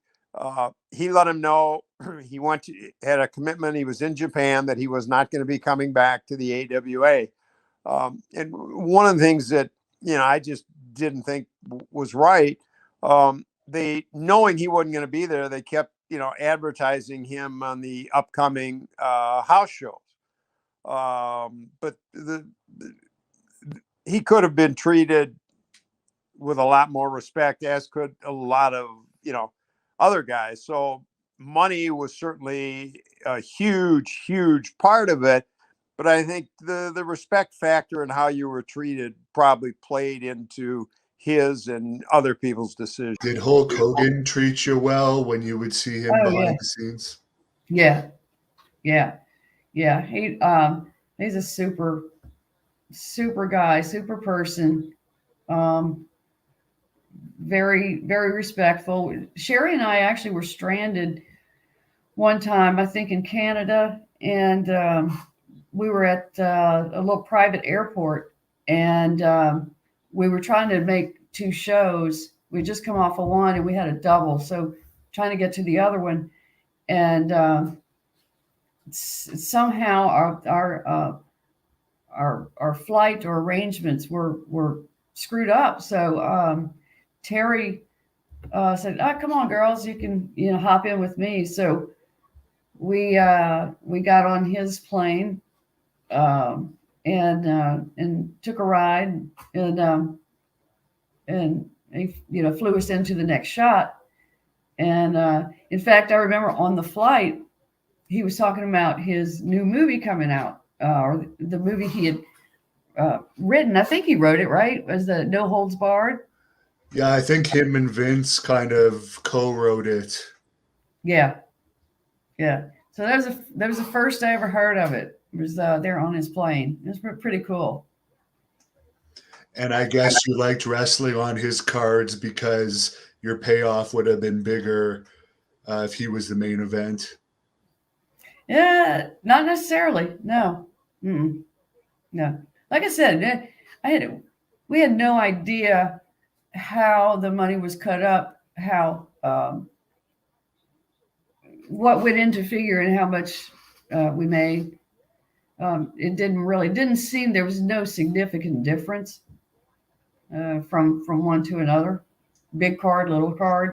he let him know he had a commitment. He was in Japan, that he was not going to be coming back to the AWA. And one of the things that, I just didn't think was right, they, knowing he wasn't going to be there, they kept, advertising him on the upcoming house shows. But he could have been treated with a lot more respect, as could a lot of, other guys. So money was certainly a huge, huge part of it. But I think the respect factor and how you were treated probably played into his and other people's decisions. Did Hulk Hogan treat you well when you would see him behind the scenes? Yeah. He's a super guy, super person. Very, very respectful. Sherry and I actually were stranded one time, I think in Canada, and we were at a little private airport, and we were trying to make two shows. We just come off of one, and we had a double, so trying to get to the other one, and somehow our flight or arrangements were screwed up. So Terry said, "Oh, come on, girls, you can hop in with me." So we got on his plane and took a ride, and he flew us into the next shot. And in fact, I remember on the flight, he was talking about his new movie coming out, or the movie he had written. I think he wrote it, right? Was the No Holds Barred? Yeah, I think him and Vince kind of co-wrote it. Yeah, yeah. So that was the first I ever heard of it. It was there on his plane. It was pretty cool. And I guess you liked wrestling on his cards because your payoff would have been bigger if he was the main event. Yeah, not necessarily. No, no. Like I said, we had no idea how the money was cut up, how what went into figure and how much we made. It didn't seem there was no significant difference from one to another. Big card, little card.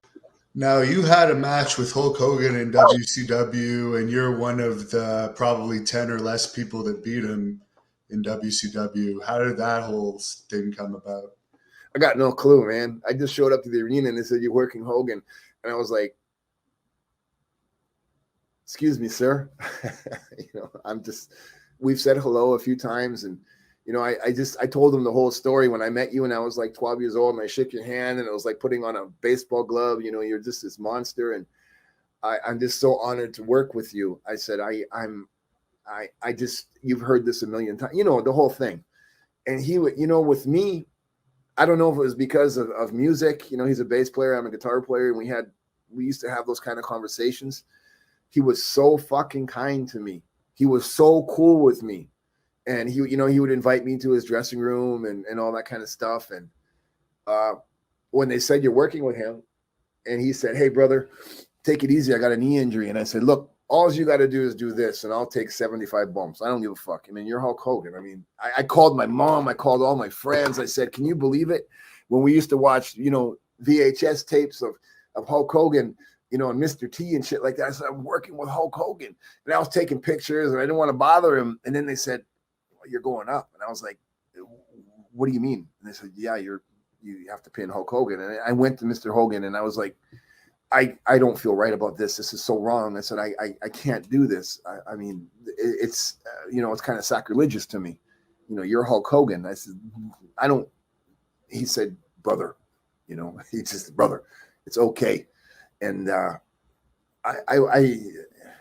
Now, you had a match with Hulk Hogan in WCW, and you're one of the probably 10 or less people that beat him in WCW. How did that whole thing come about? I got no clue, man. I just showed up to the arena and they said, "You're working Hogan." And I was like, "Excuse me, sir." We've said hello a few times. And, I told them the whole story when I met you and I was like 12 years old and I shook your hand and it was like putting on a baseball glove. You're just this monster. And I'm just so honored to work with you. I said, you've heard this a million times, the whole thing. And he would, with me, I don't know if it was because of music. He's a bass player, I'm a guitar player, and we used to have those kind of conversations. He was so fucking kind to me. He was so cool with me. And he would invite me to his dressing room and all that kind of stuff. And when they said you're working with him, and he said, "Hey, brother, take it easy. I got a knee injury." And I said, "Look, all you got to do is do this, and I'll take 75 bumps. I don't give a fuck. I mean, you're Hulk Hogan." I mean, I called my mom. I called all my friends. I said, "Can you believe it? When we used to watch, VHS tapes of Hulk Hogan, and Mr. T and shit like that." I said, "I'm working with Hulk Hogan." And I was taking pictures, and I didn't want to bother him. And then they said, "Well, you're going up." And I was like, "What do you mean?" And they said, "Yeah, you have to pin Hulk Hogan." And I went to Mr. Hogan, and I was like, I don't feel right about this. This is so wrong. I said, I can't do this. I mean, it's, it's kind of sacrilegious to me. You're Hulk Hogan. I said, I don't, he said, "Brother," he just, "Brother, it's okay." And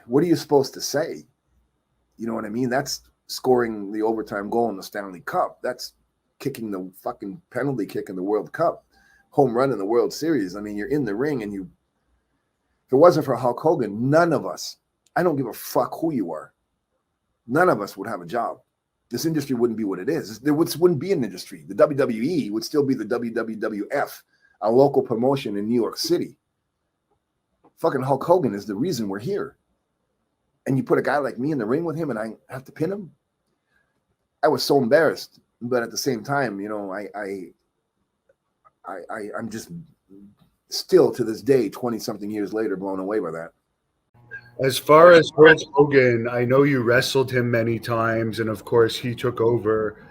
what are you supposed to say? You know what I mean? That's scoring the overtime goal in the Stanley Cup. That's kicking the fucking penalty kick in the World Cup, home run in the World Series. I mean, you're in the ring and if it wasn't for Hulk Hogan, none of us, I don't give a fuck who you are, none of us would have a job. This industry wouldn't be what it is. There wouldn't be an industry. The WWE would still be the WWF, a local promotion in New York City. Fucking Hulk Hogan is the reason we're here. And you put a guy like me in the ring with him and I have to pin him? I was so embarrassed. But at the same time, I'm just still to this day, 20-something years later, blown away by that. As far as Hulk Hogan, I know you wrestled him many times, and of course he took over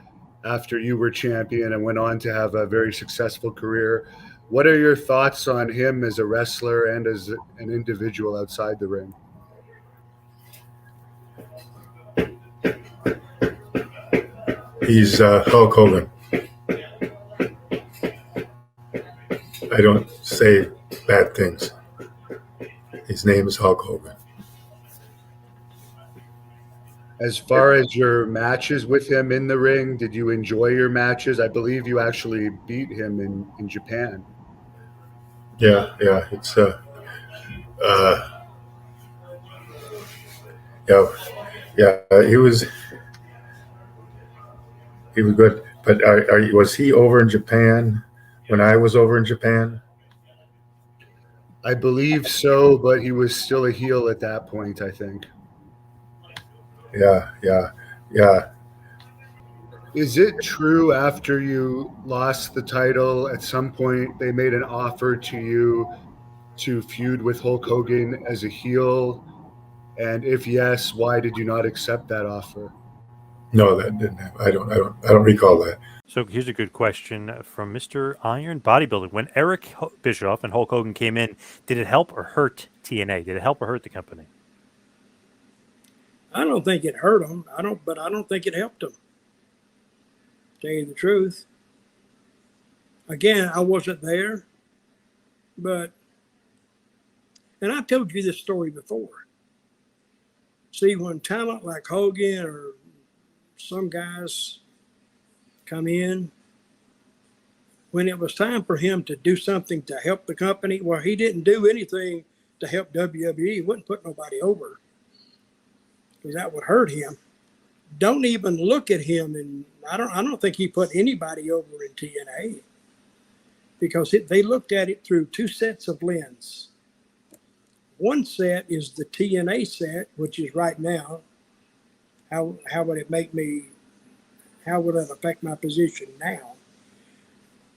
after you were champion and went on to have a very successful career. What are your thoughts on him as a wrestler and as an individual outside the ring? He's Hulk Hogan. I don't say bad things. His name is Hulk Hogan. As far as your matches with him in the ring, did you enjoy your matches? I believe you actually beat him in Japan. Yeah. It's he was good. But was he over in Japan when I was over in Japan? I believe so, but he was still a heel at that point, I think. Yeah. Is it true after you lost the title, at some point they made an offer to you to feud with Hulk Hogan as a heel? And if yes, why did you not accept that offer? No, that didn't happen. I don't recall that. So here's a good question from Mr. Iron Bodybuilding. When Eric Bischoff and Hulk Hogan came in, did it help or hurt TNA? Did it help or hurt the company? I don't think it hurt them. But I don't think it helped them. To tell you the truth. Again, I wasn't there, and I've told you this story before. See, when talent like Hogan or some guys come in, when it was time for him to do something to help the company, well, he didn't do anything to help WWE. He wouldn't put nobody over because that would hurt him. Don't even look at him, and I don't think he put anybody over in TNA because they looked at it through two sets of lens. One set is the TNA set, which is right now. How would it make me? How would it affect my position now?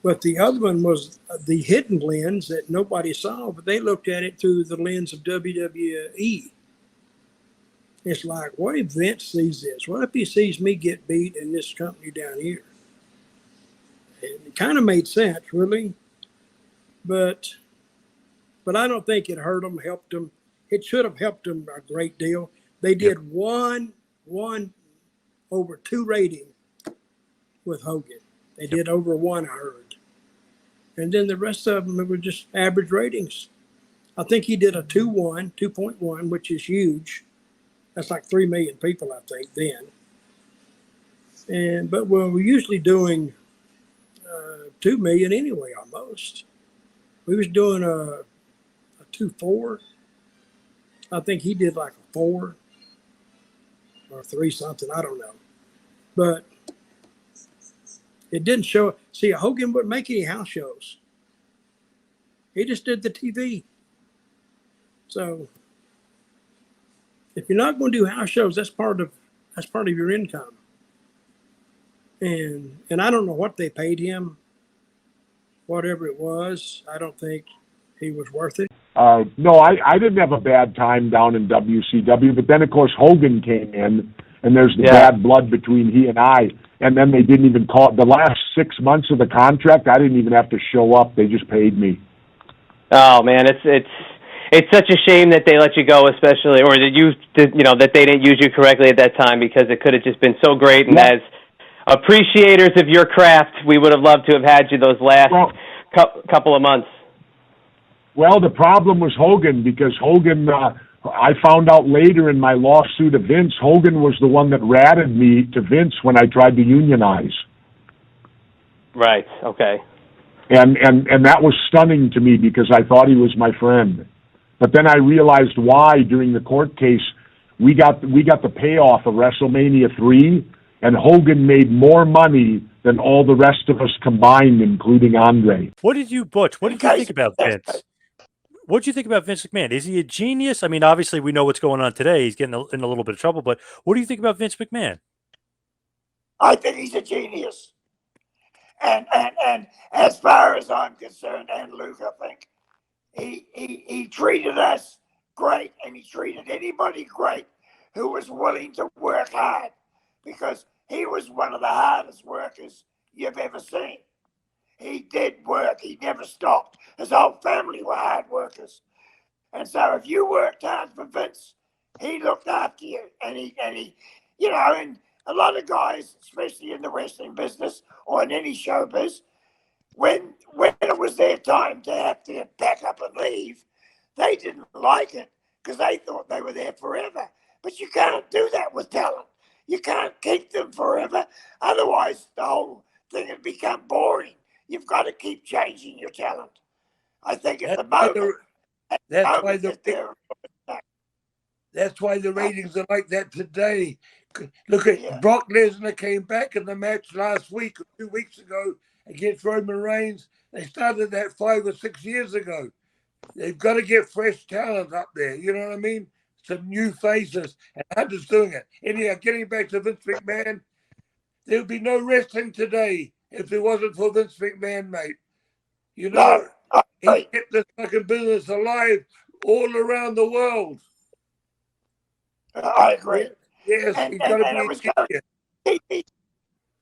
But the other one was the hidden lens that nobody saw, but they looked at it through the lens of WWE. It's like, what if Vince sees this? What if he sees me get beat in this company down here? And it kind of made sense, really. But I don't think it hurt them, helped them. It should have helped them a great deal. They did one over 2 rating with Hogan. They did over 1, I heard. And then the rest of them were just average ratings. I think he did a 2.1, which is huge. That's like 3 million people, I think, then. But we're usually doing 2 million anyway, almost. We was doing a 2.4. I think he did like a 4 or 3 something. I don't know. But it didn't show. See, Hogan wouldn't make any house shows. He just did the TV. So if you're not going to do house shows, that's part of your income. And I don't know what they paid him. Whatever it was, I don't think he was worth it. No, I didn't have a bad time down in WCW, but then of course Hogan came in, and there's the bad blood between he and I, and then they didn't even call it. The last 6 months of the contract, I didn't even have to show up. They just paid me. Oh man, it's such a shame that they let you go, especially, or that they didn't use you correctly at that time, because it could have just been so great. And as appreciators of your craft, we would have loved to have had you those last couple of months. Well, the problem was Hogan, because Hogan, I found out later in my lawsuit of Vince, Hogan was the one that ratted me to Vince when I tried to unionize. Right, okay. And that was stunning to me because I thought he was my friend. But then I realized why during the court case. We got the payoff of WrestleMania 3, and Hogan made more money than all the rest of us combined, including Andre. What did you think about Vince? What did you think about Vince McMahon? Is he a genius? I mean, obviously we know what's going on today. He's getting in a little bit of trouble, but what do you think about Vince McMahon? I think he's a genius. And as far as I'm concerned, and Luke, I think, he treated us great, and he treated anybody great who was willing to work hard, because he was one of the hardest workers you've ever seen. He did work. He never stopped. His whole family were hard workers. And so if you worked hard for Vince, he looked after you. And he and a lot of guys, especially in the wrestling business or in any showbiz, when it was their time to have to pack up and leave, they didn't like it because they thought they were there forever. But you can't do that with talent. You can't keep them forever. Otherwise, the whole thing would become boring. You've got to keep changing your talent. I think at the moment, that's why the ratings are like that today. Look at Brock Lesnar came back in the match last week or 2 weeks ago against Roman Reigns. They started that 5 or 6 years ago. They've got to get fresh talent up there. You know what I mean? Some new faces, and Hunter's doing it. Anyhow, getting back to Vince McMahon, there would be no wrestling today if it wasn't for Vince McMahon, mate. You know, he kept this fucking business alive all around the world. I agree. Yes, he's got to be a genius.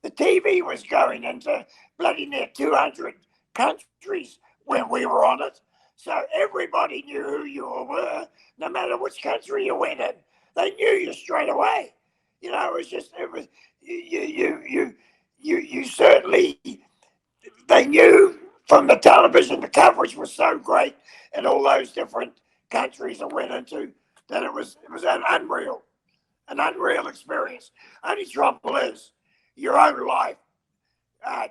The TV was going into bloody near 200 countries when we were on it. So everybody knew who you were, no matter which country you went in. They knew you straight away. You know, it was you certainly, they knew from the television, the coverage was so great in all those different countries I went into that it was an unreal experience. Only trouble is, your own life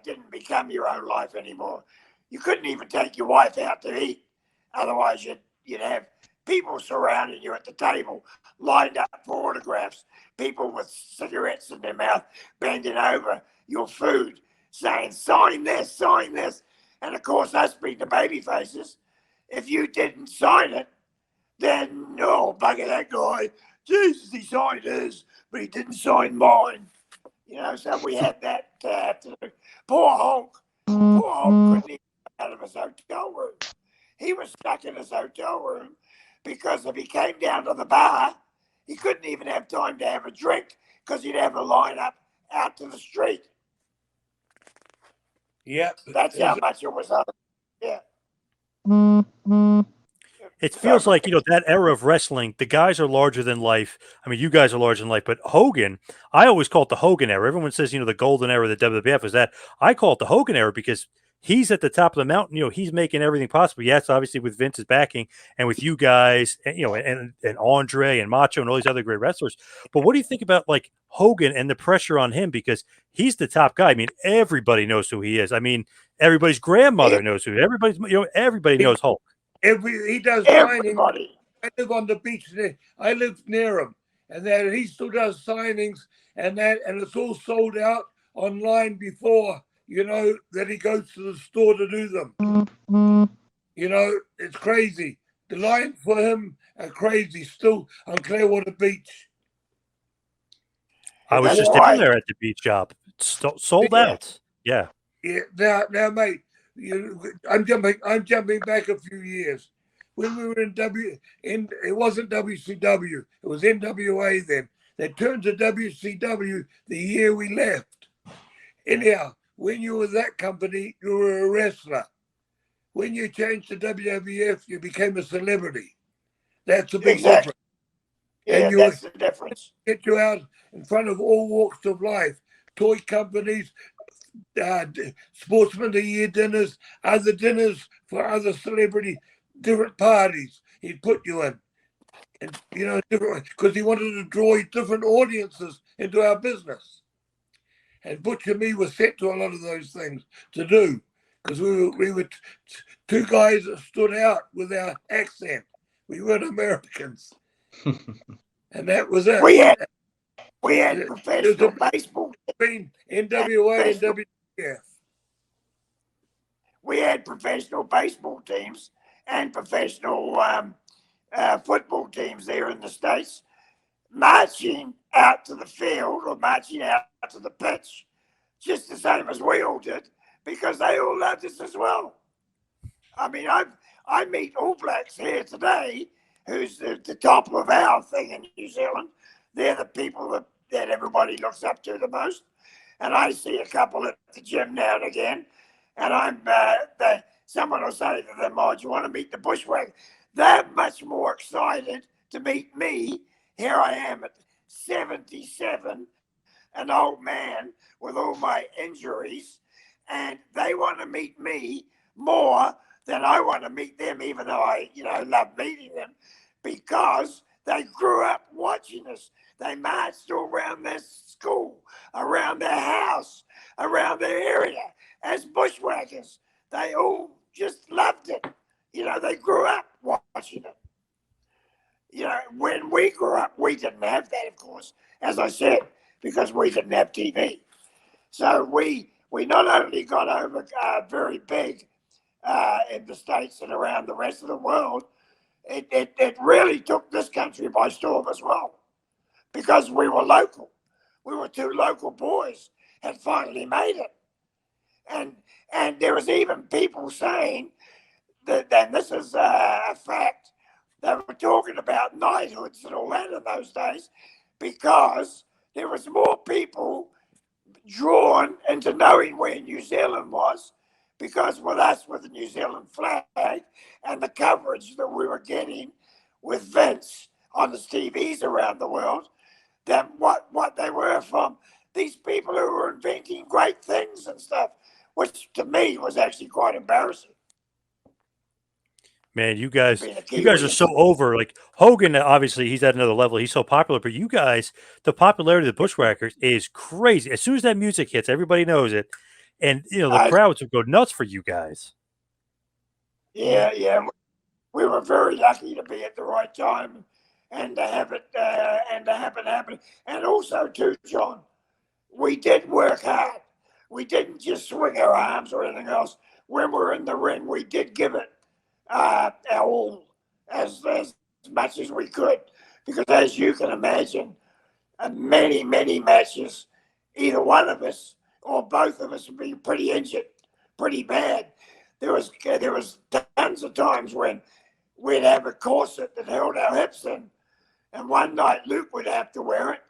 didn't become your own life anymore. You couldn't even take your wife out to eat. Otherwise, you'd have people surrounding you at the table, lined up for autographs, people with cigarettes in their mouth, bending over your food, saying, sign this, sign this. And of course, us being the baby faces, if you didn't sign it, then, oh, bugger that guy. Jesus, he signed his, but he didn't sign mine. You know, so we had that to have to do. Poor Hulk couldn't even get out of his hotel room. He was stuck in his hotel room because if he came down to the bar, he couldn't even have time to have a drink because he'd have a line up out to the street. Yeah. That's how much it was. Yeah. It feels like, that era of wrestling, the guys are larger than life. I mean, you guys are larger than life, but Hogan, I always call it the Hogan era. Everyone says, the golden era of the WWF is that. I call it the Hogan era because he's at the top of the mountain. He's making everything possible. Yes, obviously with Vince's backing and with you guys, and Andre and Macho and all these other great wrestlers. But what do you think about like Hogan and the pressure on him because he's the top guy? I mean, everybody knows who he is. I mean, everybody's grandmother knows who. Everybody knows Hulk. He does signings. I live on the beach. I live near him, and then he still does signings, and it's all sold out online before that he goes to the store to do them. It's crazy. The lines for him are crazy. Still on Clearwater Beach. I was just down there at the beach shop. Sold out. Yeah. Yeah. Now, mate. I'm jumping back a few years. When we were it wasn't WCW, it was NWA then. They turned to WCW the year we left. Anyhow, when you were that company, you were a wrestler. When you changed to WWF, you became a celebrity. That's a big difference. Yeah, that's the difference. Get you out in front of all walks of life, toy companies, Sportsman of the Year dinners, other dinners for other celebrity, different parties he'd put you in. And, different, because he wanted to draw different audiences into our business. And Butch and me were set to a lot of those things to do because we were two guys that stood out with our accent. We weren't Americans. And that was it. We had professional baseball between NWA and WWF. We had professional baseball teams and professional football teams there in the States marching out to the field or marching out to the pitch just the same as we all did because they all loved us as well. I mean, I meet All Blacks here today who's the top of our thing in New Zealand. They're the people that everybody looks up to the most. And I see a couple at the gym now and again. And someone will say to them, oh, do you want to meet the Bushwhacker? They're much more excited to meet me. Here I am at 77, an old man with all my injuries. And they want to meet me more than I want to meet them, even though I, love meeting them, because they grew up watching us. They marched all around their school, around their house, around their area as bushwhackers. They all just loved it. They grew up watching it. When we grew up, we didn't have that, of course, as I said, because we didn't have TV. So we not only got over very big in the States and around the rest of the world, it really took this country by storm as well, because we were local. We were two local boys had finally made it. And there was even people saying that, and this is a fact, they were talking about knighthoods and all that in those days because there was more people drawn into knowing where New Zealand was, because with us, with the New Zealand flag and the coverage that we were getting with Vince on the TVs around the world, that what they were from these people who were inventing great things and stuff, which to me was actually quite embarrassing. Man, you guys Being a are Kiwi. so over. Like Hogan, obviously he's at another level. He's so popular, but you guys, the popularity of the Bushwhackers is crazy. As soon as that music hits, everybody knows it, and the crowds would go nuts for you guys. Yeah. We were very lucky to be at the right time and to have it and to have it happen. And also, too, John, we did work hard. We didn't just swing our arms or anything else. When we were in the ring, we did give it our all as much as we could. Because as you can imagine, many matches, either one of us or both of us would be pretty injured, pretty bad. There was tons of times when we'd have a corset that held our hips in, and one night Luke would have to wear it,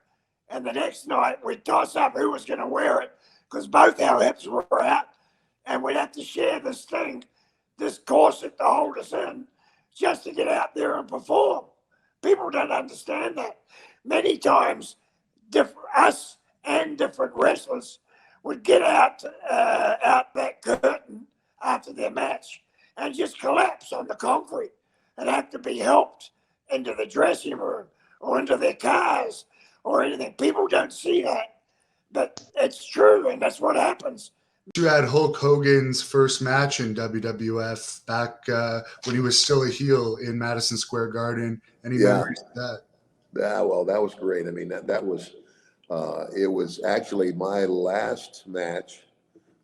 and the next night we'd toss up who was going to wear it because both our hips were out, and we'd have to share this corset to hold us in just to get out there and perform. People don't understand that. Many times, us and different wrestlers would get out that curtain after their match and just collapse on the concrete and have to be helped into the dressing room or into their cars or anything. People don't see that, but it's true, and that's what happens. You had Hulk Hogan's first match in WWF back when he was still a heel in Madison Square Garden. Any memories of that? Yeah, well, that was great. I mean, that was it was actually my last match.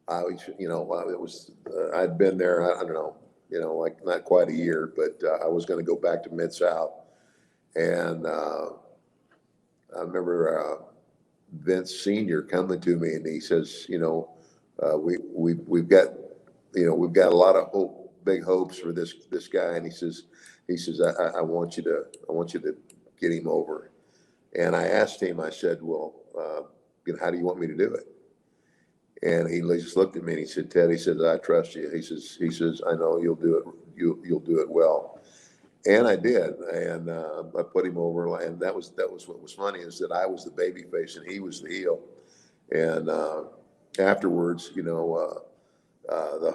It was I'd been there. I don't know, like not quite a year, but I was going to go back to Mid-South, and I remember Vince Senior coming to me and he says, we've got a lot of big hopes for this guy, and he says I want you to get him over. And I asked him, I said, well, how do you want me to do it? And he just looked at me and he said, Ted, he says, I trust you. He says, I know you'll do it. You'll do it well. And I did. And I put him over. And that was what was funny, is that I was the baby face and he was the heel. And afterwards, the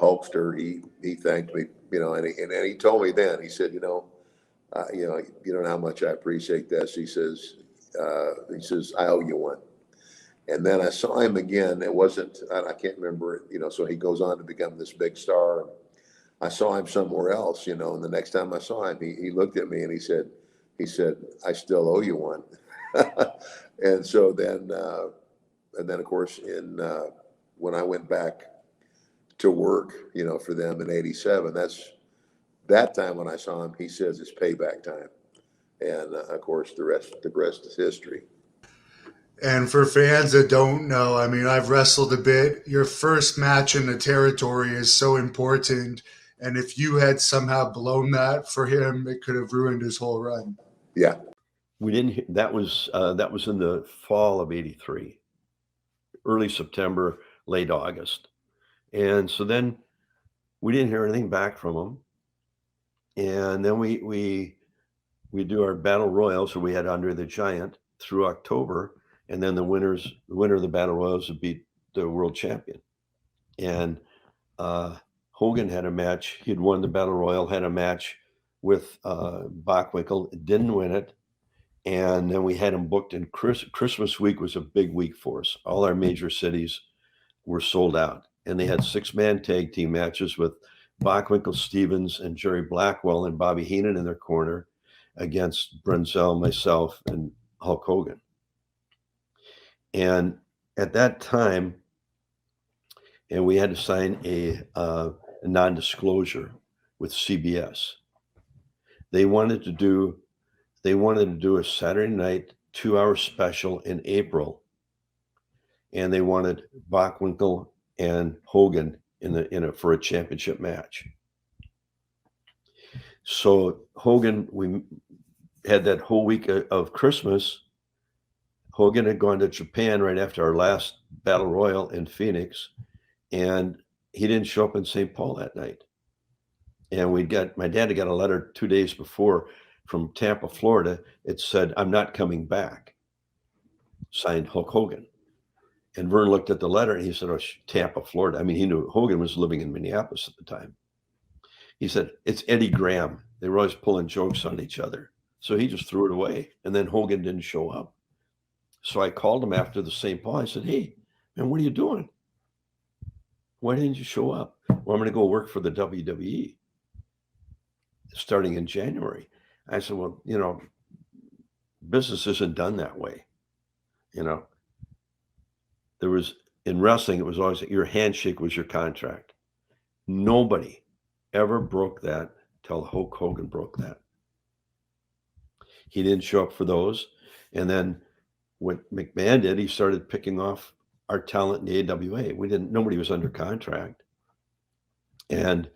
Hulkster, he thanked me, and he told me then, he said, you don't know how much I appreciate this. He says, I owe you one. And then I saw him again. It wasn't, I can't remember it, so he goes on to become this big star. I saw him somewhere else, and the next time I saw him, he looked at me and he said, I still owe you one. And so then, of course, when I went back to work, for them in '87, that time when I saw him, he says it's payback time. And of course, the rest is history. And for fans that don't know, I mean, I've wrestled a bit. Your first match in the territory is so important. And if you had somehow blown that for him, it could have ruined his whole run. Yeah. We didn't, that was in the fall of '83, early September, late August. And so then we didn't hear anything back from him. And then we do our battle royal. So we had Andre the Giant through October. And then the winner of the battle royals would beat the world champion. And Hogan had a match. He'd won the battle royal, had a match with Bockwinkel, didn't win it. And then we had him booked in Christmas week was a big week for us. All our major cities were sold out. And they had 6-man tag team matches with Bockwinkel, Stevens, and Jerry Blackwell and Bobby Heenan in their corner against Brunzell, myself, and Hulk Hogan. And at that time, and we had to sign a non-disclosure with CBS. They wanted to do a Saturday night 2-hour special in April, and they wanted Bockwinkel and Hogan for a championship match. So Hogan, we had that whole week of Christmas. Hogan had gone to Japan right after our last Battle Royal in Phoenix, and he didn't show up in St. Paul that night. And my dad had got a letter 2 days before from Tampa, Florida. It said, "I'm not coming back." Signed Hulk Hogan. And Vern looked at the letter and he said, "Oh, Tampa, Florida." I mean, he knew Hogan was living in Minneapolis at the time. He said, "It's Eddie Graham." They were always pulling jokes on each other. So he just threw it away. And then Hogan didn't show up. So I called him after the St. Paul. I said, "Hey, man, what are you doing? Why didn't you show up?" "Well, I'm going to go work for the WWE starting in January." I said, "Well, business isn't done that way. There was, in wrestling, it was always your handshake was your contract. Nobody ever broke that till Hulk Hogan broke that. He didn't show up for those. And then what McMahon did, he started picking off our talent in the AWA. Nobody was under contract. And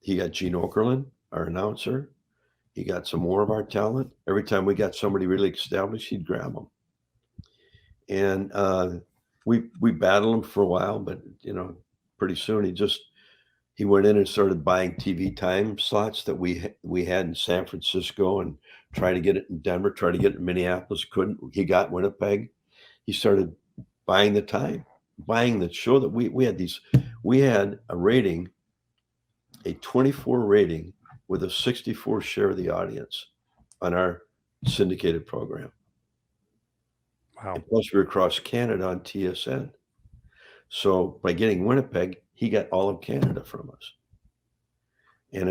he got Gene Okerlund, our announcer. He got some more of our talent. Every time we got somebody really established, he'd grab them. And we battled him for a while, but pretty soon he went in and started buying TV time slots that we had in San Francisco and tried to get it in Denver, tried to get it in Minneapolis, couldn't. He got Winnipeg. He started buying the time, buying the show that we had a rating, a 24 rating with a 64 share of the audience on our syndicated program. Wow. And plus, we were across Canada on TSN. So by getting Winnipeg, he got all of Canada from us. And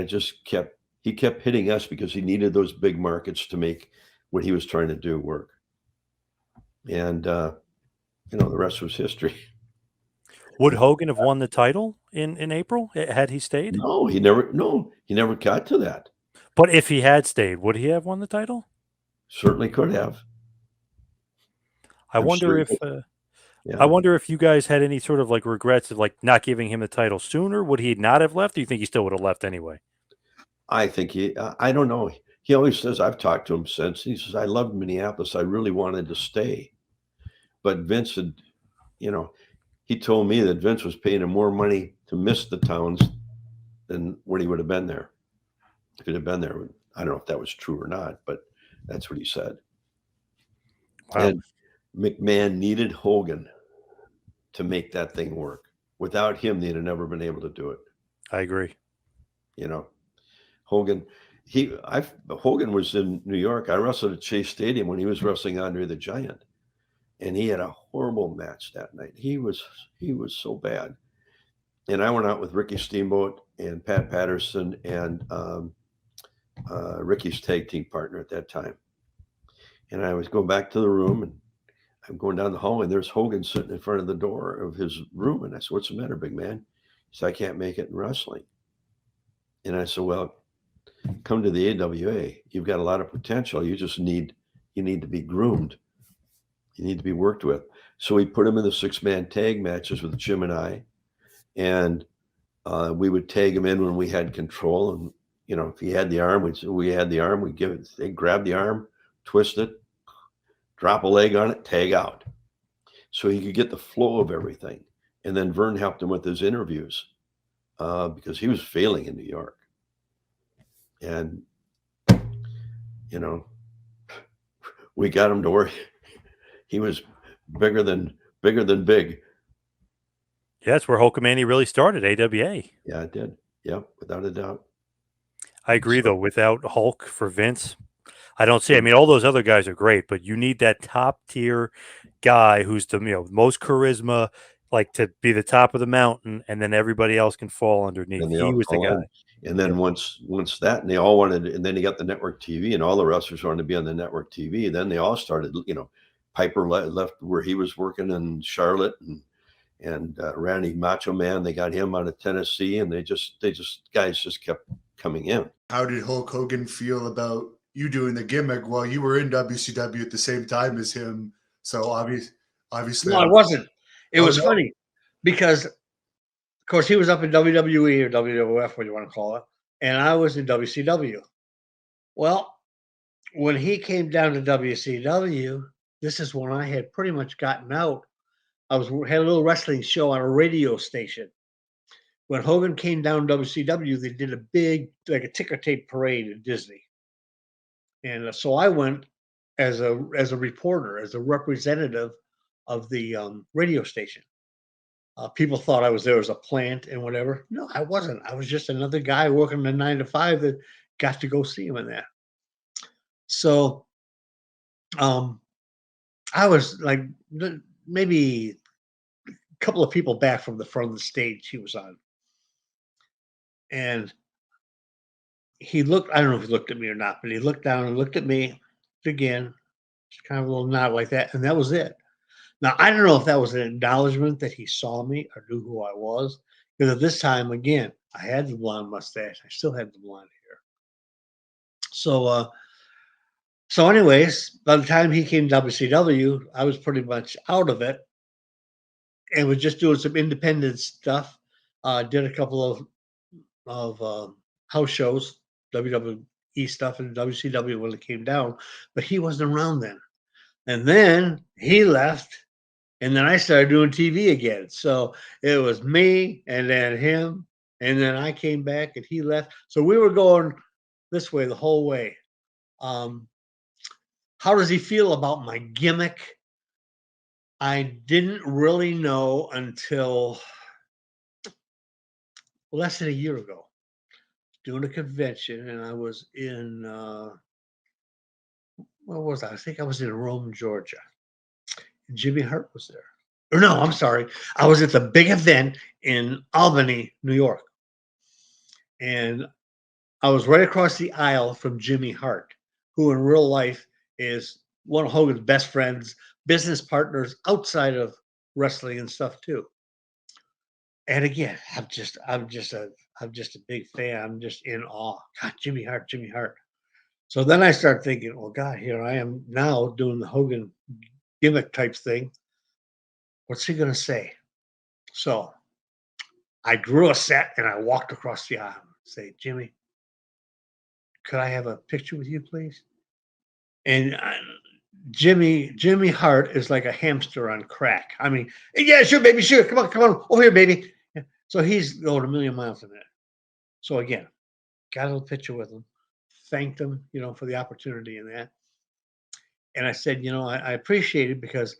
he kept hitting us because he needed those big markets to make what he was trying to do work. And, the rest was history. Would Hogan have won the title in April had he stayed? No, he never got to that. But if he had stayed, would he have won the title? Certainly could have. I wonder if you guys had any sort of like regrets of like not giving him the title sooner. Would he not have left? Do you think he still would have left anyway? I think I don't know. He always says, I've talked to him since. He says, "I loved Minneapolis. I really wanted to stay." But Vince had, he told me that Vince was paying him more money to miss the towns than when he would have been there. If he'd have been there, I don't know if that was true or not, but that's what he said. Wow. And McMahon needed Hogan to make that thing work. Without him, they'd have never been able to do it. I agree. Hogan, Hogan was in New York. I wrestled at Chase Stadium when he was wrestling Andre the Giant, and he had a horrible match that night. He was so bad. And I went out with Ricky Steamboat and Pat Patterson and Ricky's tag team partner at that time. And I was going back to the room, and I'm going down the hallway, and there's Hogan sitting in front of the door of his room. And I said, "What's the matter, big man?" He said, "I can't make it in wrestling." And I said, "Well, come to the AWA. You've got a lot of potential. You need to be groomed. You need to be worked with." So we put him in the 6-man tag matches with Jim and I. And we would tag him in when we had control. And, if he had the arm, we had the arm, we'd give it, they'd grab the arm, twist it, drop a leg on it, tag out. So he could get the flow of everything. And then Vern helped him with his interviews because he was failing in New York. And, we got him to where he was bigger than big. Yeah, that's where Hulkamania really started, AWA. Yeah, it did. Yep, without a doubt. I agree, though. Without Hulk for Vince, I don't see. I mean, all those other guys are great, but you need that top tier guy who's the most charisma, like to be the top of the mountain, and then everybody else can fall underneath. He was the guy. And then once that, and they all wanted, and then he got the network TV, and all the wrestlers wanted to be on the network TV. And then they all started. Piper left where he was working in Charlotte, and Randy Macho Man, they got him out of Tennessee, and guys just kept coming in. How did Hulk Hogan feel about you doing the gimmick? Well, you were in WCW at the same time as him, so obviously. No, I wasn't. It was funny because, of course, he was up in WWE or WWF, what you want to call it, and I was in WCW. Well, when he came down to WCW, this is when I had pretty much gotten out. I had a little wrestling show on a radio station. When Hogan came down WCW, they did a big, like a ticker tape parade at Disney. And so I went as a reporter, as a representative of the radio station. People thought I was there as a plant and whatever. No, I wasn't. I was just another guy working a 9 to 5 that got to go see him in there. So I was like maybe a couple of people back from the front of the stage he was on. And he looked, I don't know if he looked at me or not, but he looked down and looked at me again, just kind of a little nod like that. And that was it. Now, I don't know if that was an acknowledgement that he saw me or knew who I was. Because at this time, again, I had the blonde mustache. I still had the blonde hair. So anyways, by the time he came to WCW, I was pretty much out of it and was just doing some independent stuff. Did a couple of house shows, WWE stuff, and WCW when it came down, but he wasn't around then. And then he left, and then I started doing TV again. So it was me, and then him, and then I came back, and he left. So we were going this way the whole way. How does he feel about my gimmick? I didn't really know until less than a year ago, doing a convention, and I was in where was I? I think I was in Rome, Georgia. And Jimmy Hart was there. Or no, I'm sorry. I was at the big event in Albany, New York. And I was right across the aisle from Jimmy Hart, who in real life is one of Hogan's best friends, business partners outside of wrestling and stuff too. And again, I'm just a big fan. I'm just in awe. God, Jimmy Hart. So then I start thinking, well, God, here I am now doing the Hogan gimmick type thing. What's he gonna say? So I drew a set and I walked across the aisle and say, Jimmy, could I have a picture with you, please? And Jimmy Hart is like a hamster on crack. I mean, yeah, sure, baby, sure. Come on. Over here, baby. So he's going a million miles a minute. So again, got a little picture with him, thanked him, for the opportunity in that. And I said, I appreciate it because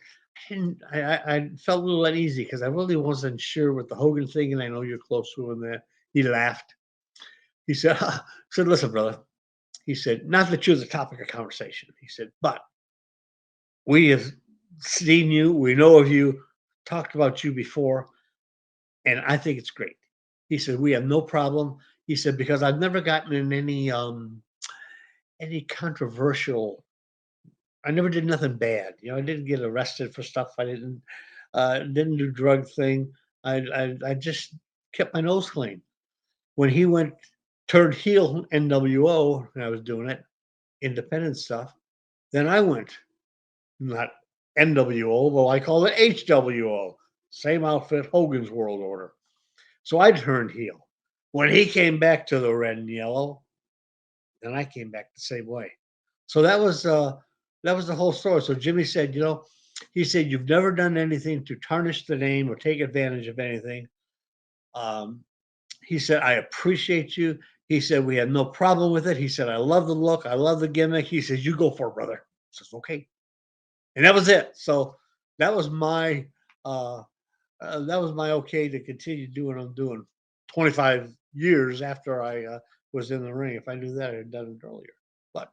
I felt a little uneasy because I really wasn't sure with the Hogan thing, and I know you're close to him there. He laughed. He said, listen, brother. He said, not that you're the topic of conversation. He said, but we have seen you, we know of you, talked about you before, and I think it's great. He said, we have no problem. He said, because I've never gotten in any controversial. I never did nothing bad. I didn't get arrested for stuff. I didn't do drug thing. I just kept my nose clean. When he turned heel NWO, and I was doing it, independent stuff, then I went, not NWO, but I call it HWO. Same outfit, Hogan's World Order. So I turned heel. When he came back to the red and yellow, then I came back the same way. So that was the whole story. So Jimmy said, he said, you've never done anything to tarnish the name or take advantage of anything. He said, I appreciate you. He said, we have no problem with it. He said, I love the look. I love the gimmick. He says, you go for it, brother. I says, okay. And that was it. So that was my okay to continue doing what I'm doing 25 years after I was in the ring. If I knew that, I had done it earlier. But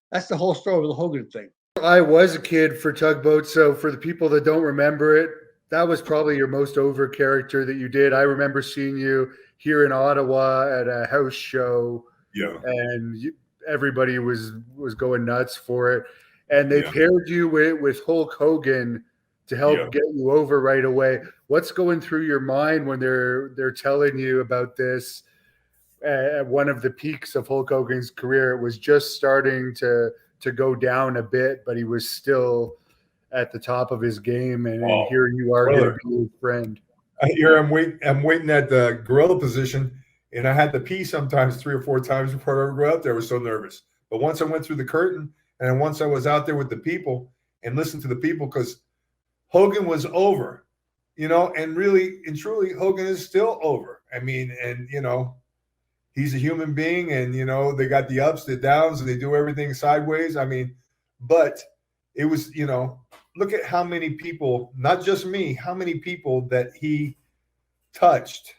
that's the whole story of the Hogan thing. I was a kid for Tugboat, so for the people that don't remember it, that was probably your most over character that you did. I remember seeing you here in Ottawa at a house show. Yeah. And everybody was going nuts for it. And they paired you with Hulk Hogan to help get you over right away. What's going through your mind when they're telling you about this at one of the peaks of Hulk Hogan's career? It was just starting to go down a bit, but he was still at the top of his game, and here you are going to be his friend. I'm waiting at the gorilla position, and I had to pee sometimes 3 or 4 times before I ever go out there. I was so nervous. But once I went through the curtain, and once I was out there with the people, and listen to the people, because Hogan was over, and really and truly, Hogan is still over. I mean, and he's a human being, and they got the ups, the downs, and they do everything sideways. I mean, but it was, look at how many people, not just me, how many people that he touched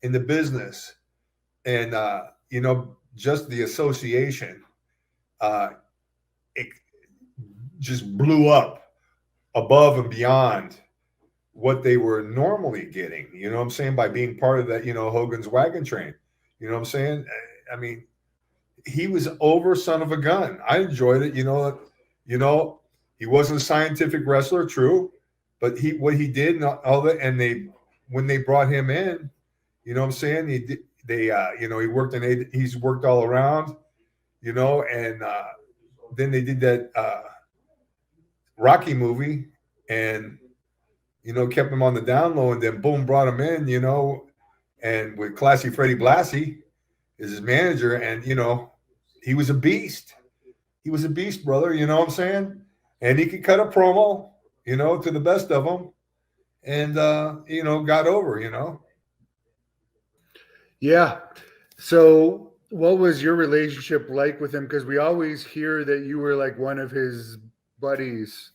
in the business, and just the association, it just blew up above and beyond what they were normally getting. You know what I'm saying? By being part of that, Hogan's wagon train. You know what I'm saying? I mean, he was over, son of a gun. I enjoyed it. He wasn't a scientific wrestler, true, but what he did and all that, and when they brought him in, you know what I'm saying? He worked he's worked all around, and then they did that Rocky movie, and kept him on the down low, and then boom, brought him in, and with Classy Freddie Blassie is his manager, and he was a beast. He was a beast, brother. You know what I'm saying? And he could cut a promo, to the best of them, and got over. Yeah. So what was your relationship like with him? Because we always hear that you were like one of his buddies.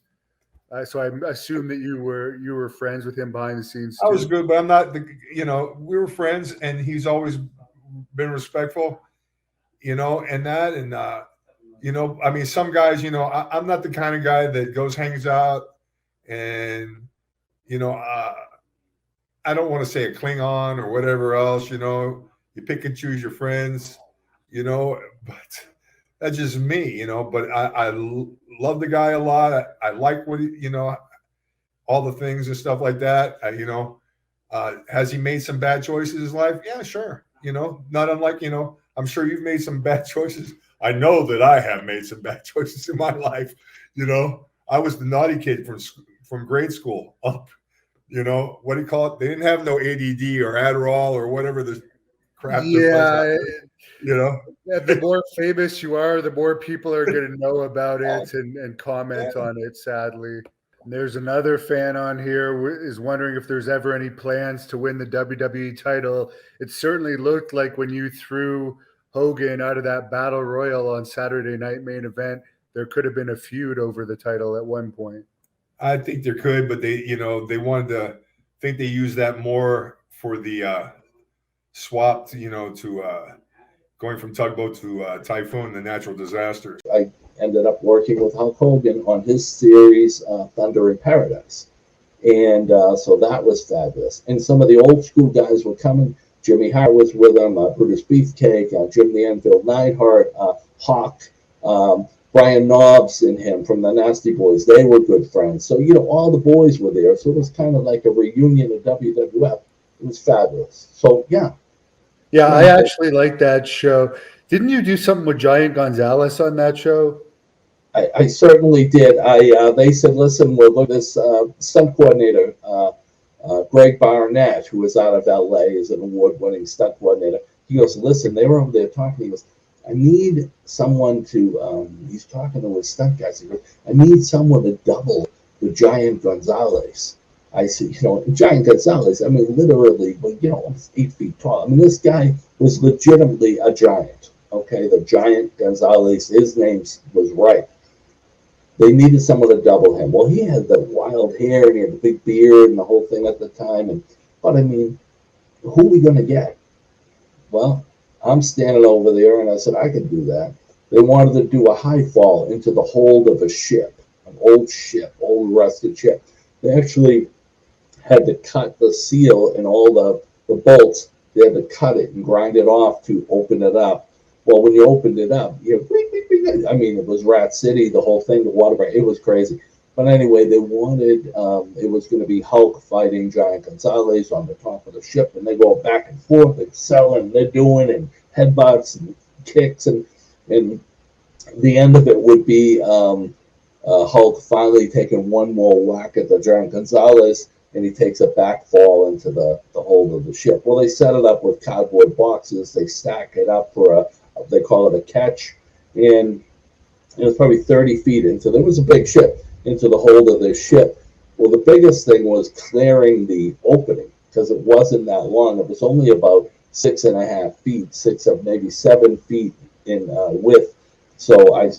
So I assume that you were friends with him behind the scenes too. I was good, but I'm not we were friends, and he's always been respectful, and that, and I mean, some guys, I'm not the kind of guy that goes, hangs out, and I don't want to say a Klingon or whatever else, you pick and choose your friends, but that's just me, but I love the guy a lot. I like what all the things and stuff like that. Has he made some bad choices in his life? Yeah, sure. Not unlike, I'm sure you've made some bad choices. I know that I have made some bad choices in my life. I was the naughty kid from grade school up. What do you call it? They didn't have no ADD or Adderall or whatever the crap. Yeah. Yeah, the more famous you are, the more people are going to know about it and comment on it, sadly. There's another fan on here is wondering if there's ever any plans to win the WWE title. It certainly looked like when you threw Hogan out of that battle royal on Saturday Night Main Event, there could have been a feud over the title at one point. I think there could, but they wanted to think they used that more for the swap, to going from Tugboat to Typhoon, the natural disasters. I ended up working with Hulk Hogan on his series, Thunder in Paradise. And so that was fabulous. And some of the old school guys were coming. Jimmy Hart was with him, Brutus Beefcake, Jim the Anvil Neidhart, Hawk, Brian Knobs and him from the Nasty Boys. They were good friends. So, all the boys were there. So it was kind of like a reunion of WWF. It was fabulous. So, yeah. Yeah, I actually like that show. Didn't you do something with Giant Gonzalez on that show? I certainly did. They said, listen, we'll look at this stunt coordinator, Greg Barnett, who was out of LA, is an award-winning stunt coordinator. He goes, listen, they were over there talking. He goes, I need someone to, he's talking to his stunt guys. He goes, I need someone to double the Giant Gonzalez. I said, Giant Gonzalez, I mean, literally, almost 8 feet tall. I mean, this guy was legitimately a giant, okay? The Giant Gonzalez, his name was right. They needed someone to double him. Well, he had the wild hair, and he had the big beard and the whole thing at the time. But, I mean, who are we going to get? Well, I'm standing over there, and I said, I can do that. They wanted to do a high fall into the hold of a ship, an old rusted ship. They actually had to cut the seal and all the bolts. They had to cut it and grind it off to open it up. Well, when you opened it up, I mean, it was Rat City, the whole thing, the water, it was crazy. But anyway, they wanted, it was going to be Hulk fighting Giant Gonzalez on the top of the ship, and they go back and forth and selling, they're doing, and headbutts and kicks, and the end of it would be Hulk finally taking one more whack at the Giant Gonzalez, and he takes a back fall into the hold of the ship. Well, they set it up with cardboard boxes. They stack it up for they call it a catch, and it was probably 30 feet into. There was a big ship, into the hold of their ship. Well, the biggest thing was clearing the opening because it wasn't that long. It was only about 6.5 feet, maybe 7 feet in width. So I, had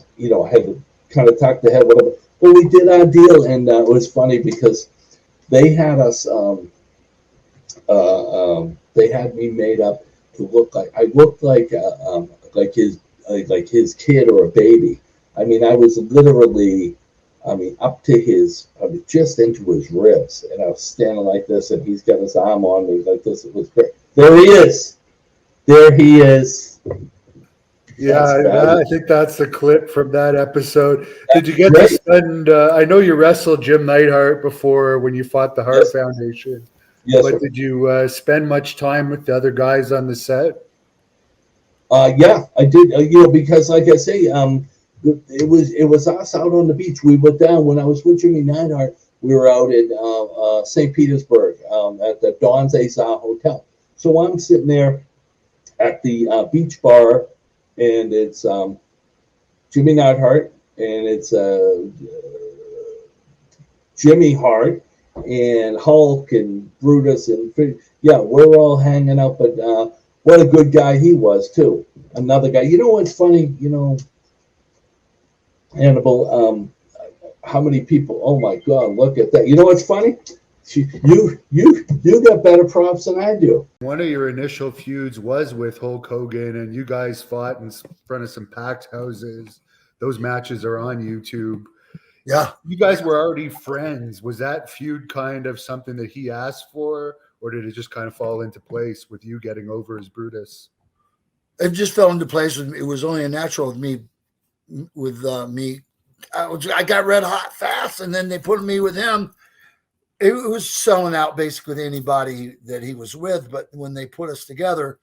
to kind of talk the head with them. But we did our deal, and it was funny because they had us. They had me made up to look like I looked like his kid or a baby. I mean, I was literally, up to just into his ribs, and I was standing like this, and he's got his arm on me like this. It was great. There he is. There he is. Yeah, I think that's the clip from that episode. Did you get to Great. spend? I know you wrestled Jim Neidhart before when you fought the Hart Foundation. Yes, But sir. did you spend much time with the other guys on the set? Yeah, I did. Because like I say, it was us out on the beach. We went down when I was with Jimmy Neidhart. We were out in St. Petersburg at the Don's Azar Hotel. So I'm sitting there at the beach bar, and it's Jimmy Neidhart, and it's Jimmy Hart, and Hulk, and Brutus, and we're all hanging out. But what a good guy he was too. Another guy. You know what's funny? Hannibal. How many people? Oh my God! Look at that. You know what's funny? You got better props than I do. One of your initial feuds was with Hulk Hogan, and you guys fought in front of some packed houses. Those matches are on YouTube. Yeah. You guys were already friends. Was that feud kind of something that he asked for, or did it just kind of fall into place with you getting over as Brutus? It just fell into place. It was only a natural with me. I got red hot fast, and then they put me with him. It was selling out basically with anybody that he was with. But when they put us together,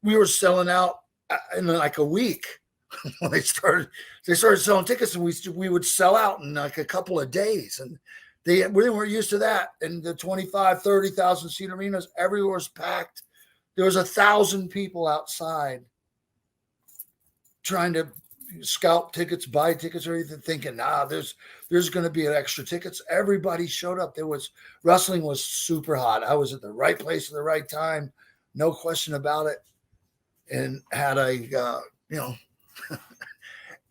we were selling out in like a week. When they started selling tickets, and we would sell out in like a couple of days, and we weren't used to that. And the 25, 30,000 seat arenas, everywhere was packed. There was 1,000 people outside trying to scalp tickets, buy tickets, or anything, thinking, there's going to be extra tickets. Everybody showed up. Wrestling was super hot. I was at the right place at the right time, no question about it, and had a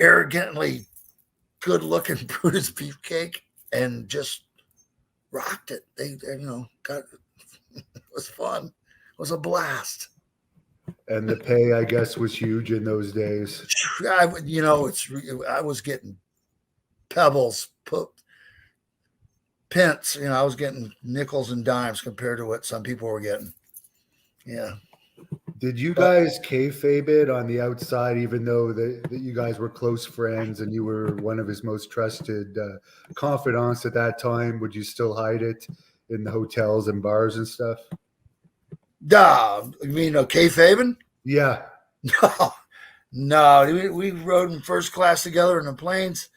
arrogantly good-looking Brutus Beefcake, and just rocked it. They got it was fun. It was a blast. And the pay, I guess, was huge in those days. I was getting pebbles, pence. I was getting nickels and dimes compared to what some people were getting. Yeah. Did you guys kayfabe it on the outside, even though that you guys were close friends and you were one of his most trusted confidants at that time? Would you still hide it in the hotels and bars and stuff? You mean kayfabing? Yeah. No. We rode in first class together in the planes.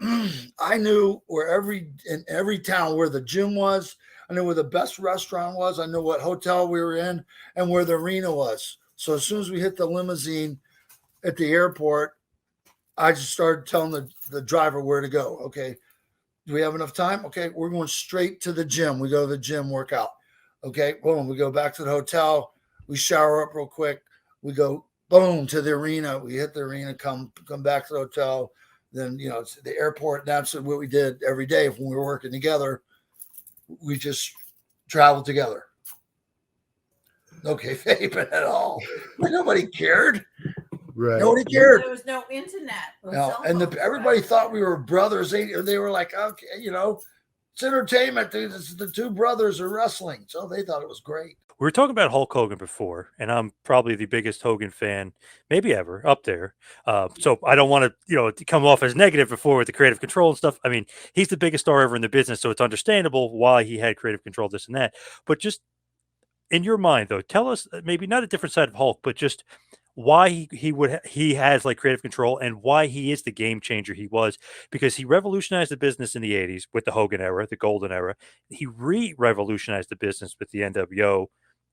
I knew in every town where the gym was. I knew where the best restaurant was. I knew what hotel we were in and where the arena was. So as soon as we hit the limousine at the airport, I just started telling the driver where to go. Okay, do we have enough time? Okay, we're going straight to the gym. We go to the gym, work out. Okay, boom, we go back to the hotel. We shower up real quick. We go, boom, to the arena. We hit the arena, come back to the hotel. Then, it's the airport. That's what we did every day when we were working together. We just traveled together. Okay, vaping at all. Nobody cared. Right. Nobody cared. There was no internet. Everybody thought we were brothers. They were like, okay, it's entertainment. The two brothers are wrestling. So they thought it was great. We were talking about Hulk Hogan before, and I'm probably the biggest Hogan fan, maybe ever, up there. So I don't want to, come off as negative before with the creative control and stuff. I mean, he's the biggest star ever in the business, so it's understandable why he had creative control, this and that. But just in your mind, though, tell us maybe not a different side of Hulk, but just why he has like creative control and why he is the game changer he was, because he revolutionized the business in the 80s with the Hogan era, the golden era. He revolutionized the business with the NWO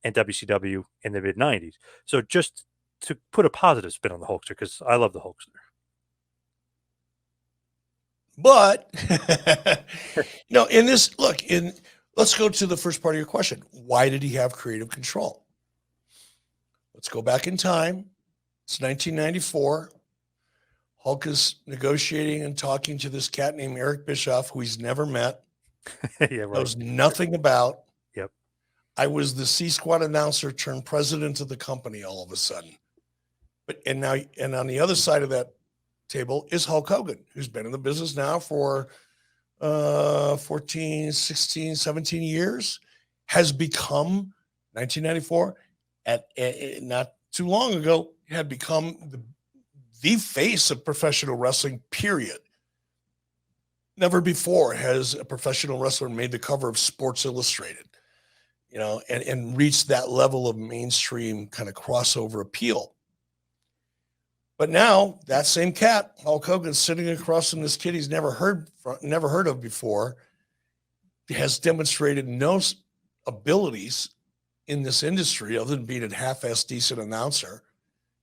and WCW in the mid 90s. So just to put a positive spin on the Hulkster, because I love the Hulkster. But in this let's go to the first part of your question. Why did he have creative control? Let's go back in time. It's 1994. Hulk is negotiating and talking to this cat named Eric Bischoff, who he's never met, Yeah, right. knows nothing about. Yep. I was the C-Squad announcer turned president of the company all of a sudden. And on the other side of that table is Hulk Hogan, who's been in the business now for 14, 16, 17 years, has become 1994 at not too long ago had become the face of professional wrestling, period. Never before has a professional wrestler made the cover of Sports Illustrated, and reached that level of mainstream kind of crossover appeal. But now that same cat, Hulk Hogan, sitting across from this kid he's never heard of before, has demonstrated no abilities in this industry other than being a half-ass decent announcer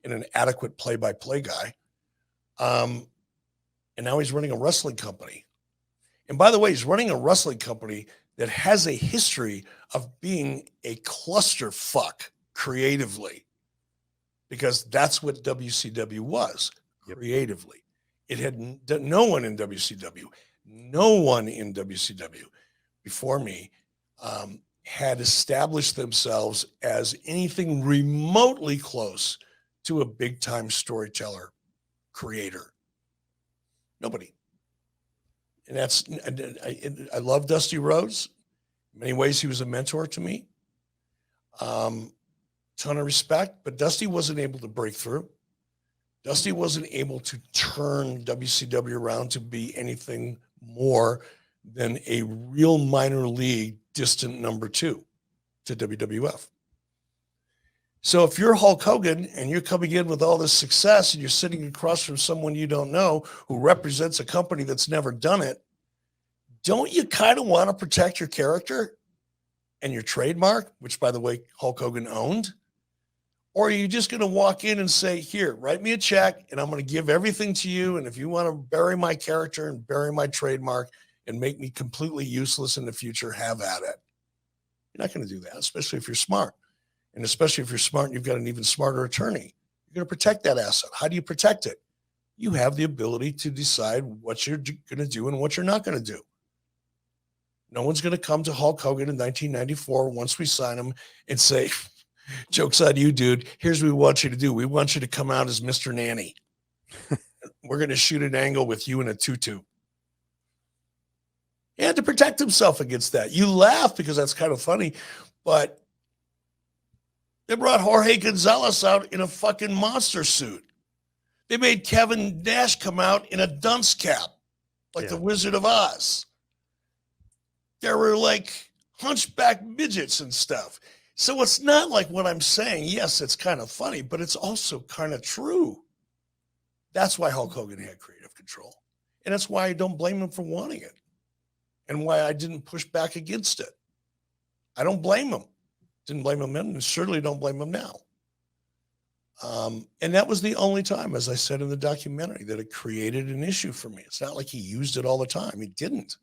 and an adequate play-by-play guy. And now he's running a wrestling company. And by the way, he's running a wrestling company that has a history of being a clusterfuck creatively, because that's what WCW was creatively. It had no one in WCW before me had established themselves as anything remotely close to a big-time storyteller, creator. Nobody. And I love Dusty Rhodes. In many ways, he was a mentor to me. Ton of respect, but Dusty wasn't able to break through. Dusty wasn't able to turn WCW around to be anything more than a real minor league distant number 2 to WWF. So if you're Hulk Hogan and you're coming in with all this success and you're sitting across from someone you don't know who represents a company that's never done it, don't you kind of want to protect your character and your trademark, which, by the way, Hulk Hogan owned? Or are you just going to walk in and say, here, write me a check and I'm going to give everything to you, and if you want to bury my character and bury my trademark and make me completely useless in the future, have at it. You're not going to do that, especially if you're smart. And especially if you're smart and you've got an even smarter attorney. You're going to protect that asset. How do you protect it? You have the ability to decide what you're going to do and what you're not going to do. No one's going to come to Hulk Hogan in 1994 once we sign him and say, joke's on you, dude. Here's what we want you to do. We want you to come out as Mr. Nanny. We're going to shoot an angle with you in a tutu. He had to protect himself against that. You laugh because that's kind of funny, but they brought Jorge Gonzalez out in a fucking monster suit. They made Kevin Nash come out in a dunce cap, like the Wizard of Oz. There were like hunchback midgets and stuff. So it's not like what I'm saying. Yes, it's kind of funny, but it's also kind of true. That's why Hulk Hogan had creative control. And that's why I don't blame him for wanting it. And why I didn't push back against it. I don't blame him. Didn't blame him then, and certainly don't blame him now. And that was the only time, as I said in the documentary, that it created an issue for me. It's not like he used it all the time. He didn't.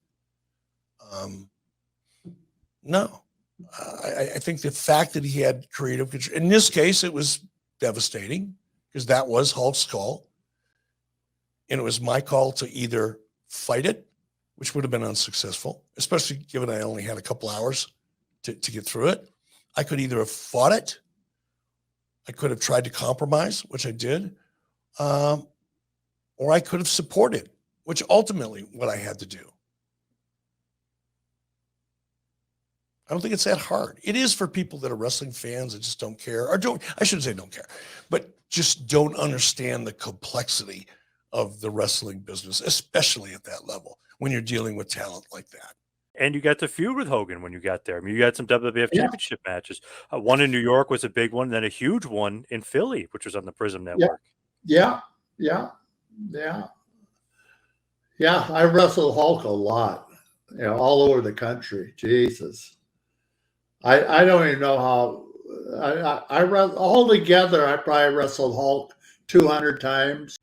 No. I think the fact that he had creative control, in this case, it was devastating because that was Hulk's call. And it was my call to either fight it, which would have been unsuccessful, especially given I only had a couple hours to get through it. I could either have fought it, I could have tried to compromise, which I did, or I could have supported, which ultimately what I had to do. I don't think it's that hard. It is for people that are wrestling fans that just don't care, or I shouldn't say don't care, but just don't understand the complexity of the wrestling business, especially at that level when you're dealing with talent like that. And you got to feud with Hogan when you got there. I mean, you got some WWF championship matches. One in New York was a big one, then a huge one in Philly, which was on the Prism Network. Yeah. I wrestled Hulk a lot, all over the country. Jesus. I don't even know how I all together I probably wrestled Hulk 200 times.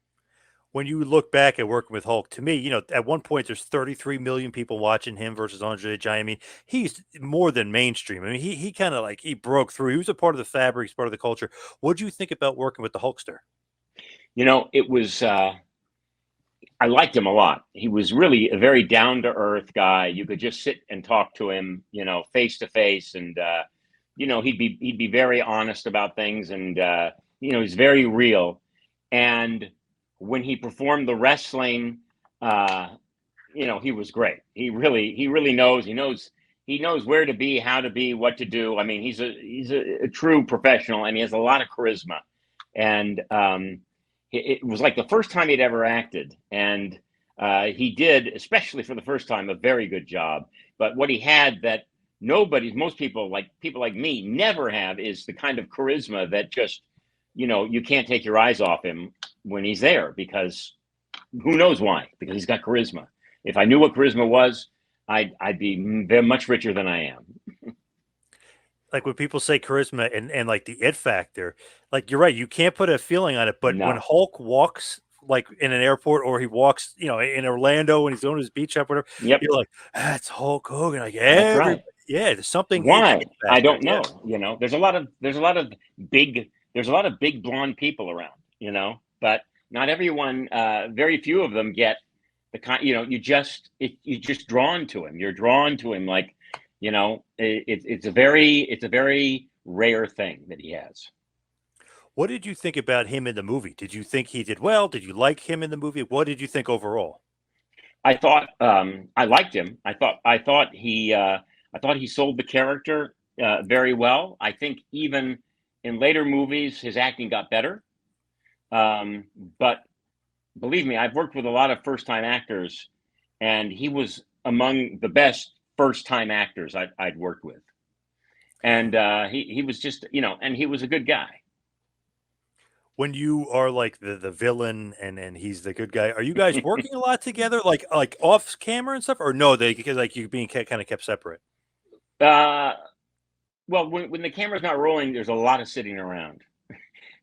When you look back at working with Hulk, to me, at one point there's 33 million people watching him versus Andre the Giant. I mean, he's more than mainstream. I mean, he kind of like he broke through. He was a part of the fabric, he's part of the culture. What do you think about working with the Hulkster? It was. I liked him a lot. He was really a very down to earth guy. You could just sit and talk to him, face to face, and he'd be very honest about things, and he's very real. And when he performed the wrestling, he was great. He really knows. He knows where to be, how to be, what to do. I mean, he's a true professional, and he has a lot of charisma. And it was like the first time he'd ever acted, and he did, especially for the first time, a very good job. But what he had that most people like me never have is the kind of charisma that just, you can't take your eyes off him when he's there, because who knows why? Because he's got charisma. If I knew what charisma was, I'd be much richer than I am. Like when people say charisma and like the it factor, like you're right, you can't put a feeling on it. But when Hulk walks like in an airport, or he walks, in Orlando when he's on his beach up, whatever, Yep. you're like, that's Hulk Hogan. Like That's right. yeah, there's something. Why? I don't yeah. know. There's a lot of big blonde people around, but not everyone. Very few of them get the kind. You're just drawn to him. You're drawn to him like. It's a very rare thing that he has. What did you think about him in the movie? Did you think he did well? Did you like him in the movie? What did you think overall? I thought I liked him. I thought he sold the character very well. I think even in later movies his acting got better. But believe me, I've worked with a lot of first-time actors, and he was among the best first-time actors I'd worked with, and he was just, and he was a good guy. When you are like the villain and he's the good guy, are you guys working a lot together, like off camera and stuff, or no? Because like you being kind of kept separate. Well, when the camera's not rolling, there's a lot of sitting around,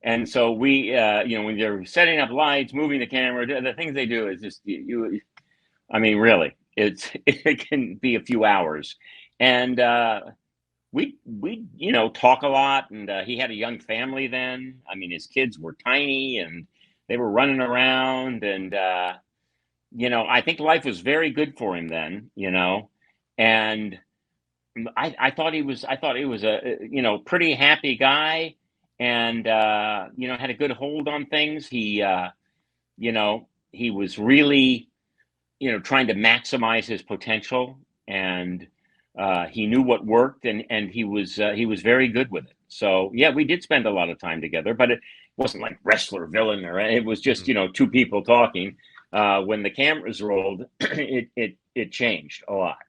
and so we, when they're setting up lights, moving the camera, the things they do is just I mean, really. It can be a few hours, and we talk a lot. And he had a young family then. I mean, his kids were tiny and they were running around, and I think life was very good for him then. And I thought he was a pretty happy guy, and had a good hold on things. He was really trying to maximize his potential, and he knew what worked, and he was very good with it. So yeah, we did spend a lot of time together, but it wasn't like wrestler villain, or it was just two people talking. When the cameras rolled, it changed a lot.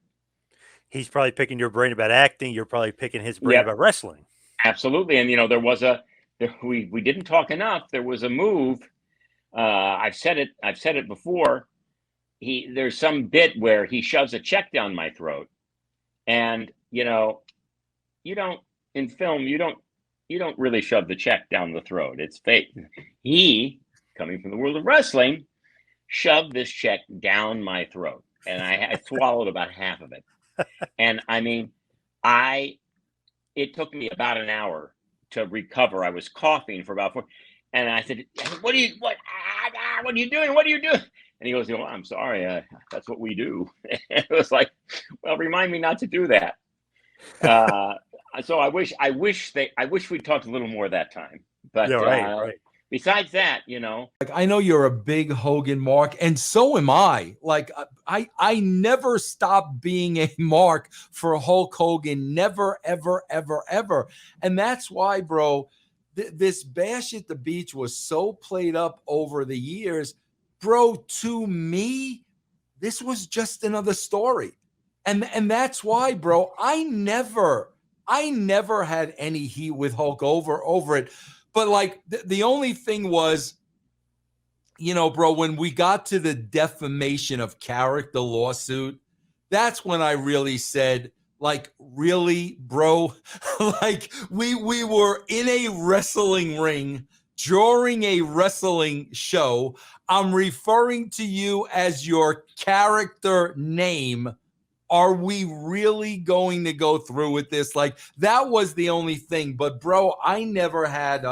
He's probably picking your brain about acting. You're probably picking his brain about wrestling. Absolutely, and we didn't talk enough. There was a move. I've said it before. There's some bit where he shoves a check down my throat, and you don't in film, you don't really shove the check down the throat. It's fake. He, coming from the world of wrestling, shoved this check down my throat, and I swallowed about half of it. And I mean, it took me about an hour to recover. I was coughing for about 4, and I said, what are you doing? What are you doing? And he goes, "Oh, I'm sorry. That's what we do." It was like, well, remind me not to do that. So I wish we talked a little more that time. But yeah, right. Besides that, like, I know you're a big Hogan mark, and so am I. Like, I never stopped being a mark for Hulk Hogan. Never, ever, ever, ever. And that's why, bro, this Bash at the Beach was so played up over the years. Bro, to me, this was just another story. And that's why, bro, I never had any heat with Hulk over it. But like the only thing was, bro, when we got to the defamation of character lawsuit, that's when I really said, like, really, bro, like we were in a wrestling ring during a wrestling show. I'm referring to you as your character name. Are we really going to go through with this? Like, that was the only thing. But bro, I never had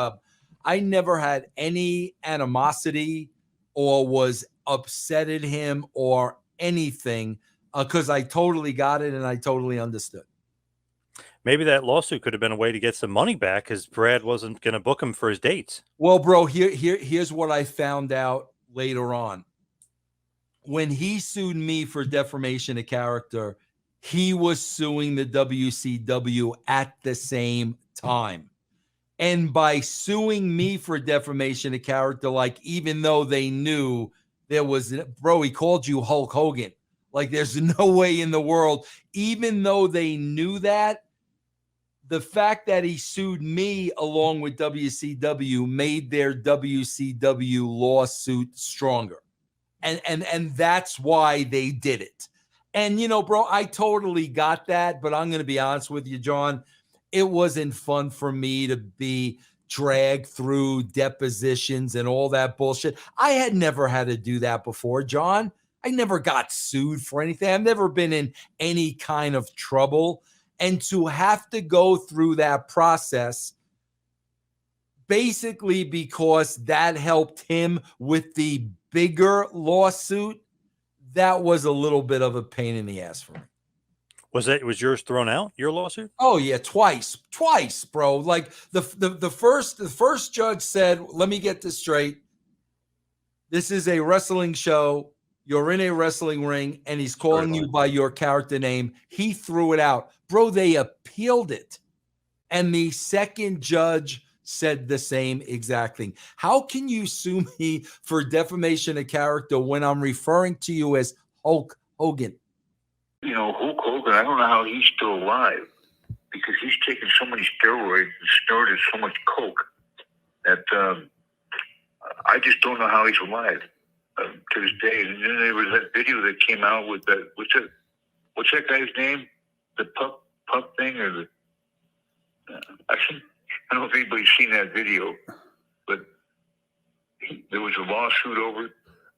any animosity or was upset at him or anything, because I totally got it and I totally understood. Maybe that lawsuit could have been a way to get some money back because Brad wasn't going to book him for his dates. Well, bro, here's what I found out later on. When he sued me for defamation of character, he was suing the WCW at the same time. And by suing me for defamation of character, like, even though they knew there was, bro, he called you Hulk Hogan. Like, there's no way in the world, even though they knew that, the fact that he sued me along with WCW made their WCW lawsuit stronger. And that's why they did it. And, you know, bro, I totally got that, but I'm going to be honest with you, John. It wasn't fun for me to be dragged through depositions and all that bullshit. I had never had to do that before, John. I never got sued for anything. I've never been in any kind of trouble. And to have to go through that process, basically because that helped him with the bigger lawsuit, that was a little bit of a pain in the ass for me. Was yours thrown out, your lawsuit? Oh yeah, twice, bro. Like the first judge said, let me get this straight. This is a wrestling show. You're in a wrestling ring and he's calling you by your character name. He threw it out. Bro, they appealed it. And the second judge said the same exact thing. How can you sue me for defamation of character when I'm referring to you as Hulk Hogan? You know, Hulk Hogan, I don't know how he's still alive because he's taken so many steroids and snorted so much coke that I just don't know how he's alive to this day. And then there was that video that came out with that. What's that guy's name? The pup thing, or the? I don't know if anybody's seen that video, but there was a lawsuit over it.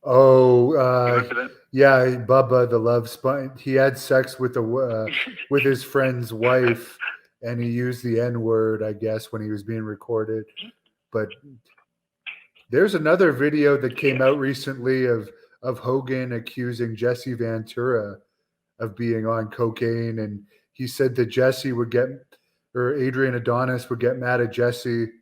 Oh, Remember that? yeah, Bubba the Love Sponge. He had sex with with his friend's wife, and he used the N-word, I guess, when he was being recorded. But there's another video that came out recently of Hogan accusing Jesse Ventura of being on cocaine, and he said that Adrian Adonis would get mad at Jesse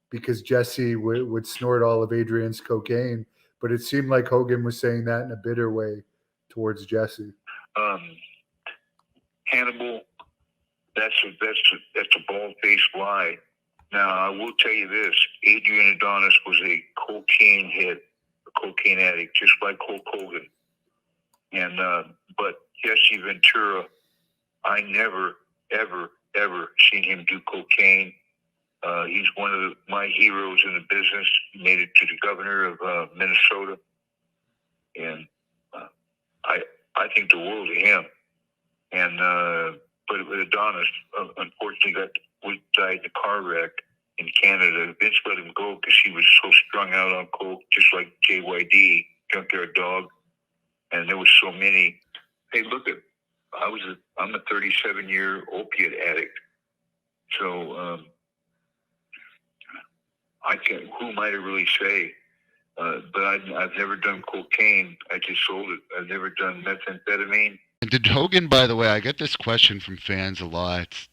because Jesse would snort all of Adrian's cocaine. But it seemed like Hogan was saying that in a bitter way towards Jesse. Hannibal, that's a bald-faced lie. Now, I will tell you this. Adrian Adonis was a cocaine head, a cocaine addict, just like Hulk Hogan. And but Jesse Ventura, I never, ever, ever seen him do cocaine. He's one of my heroes in the business. He made it to the governor of Minnesota, and I think the world of him. And but with Adonis, unfortunately, died in a car wreck in Canada. Vince let him go because he was so strung out on coke, just like JYD, Junkyard Dog, and there was so many. Hey, look at I'm a 37-year opiate addict, so. Who am I to really say? But I've never done cocaine. I just sold it. I've never done methamphetamine. And did Hogan, by the way, I get this question from fans a lot.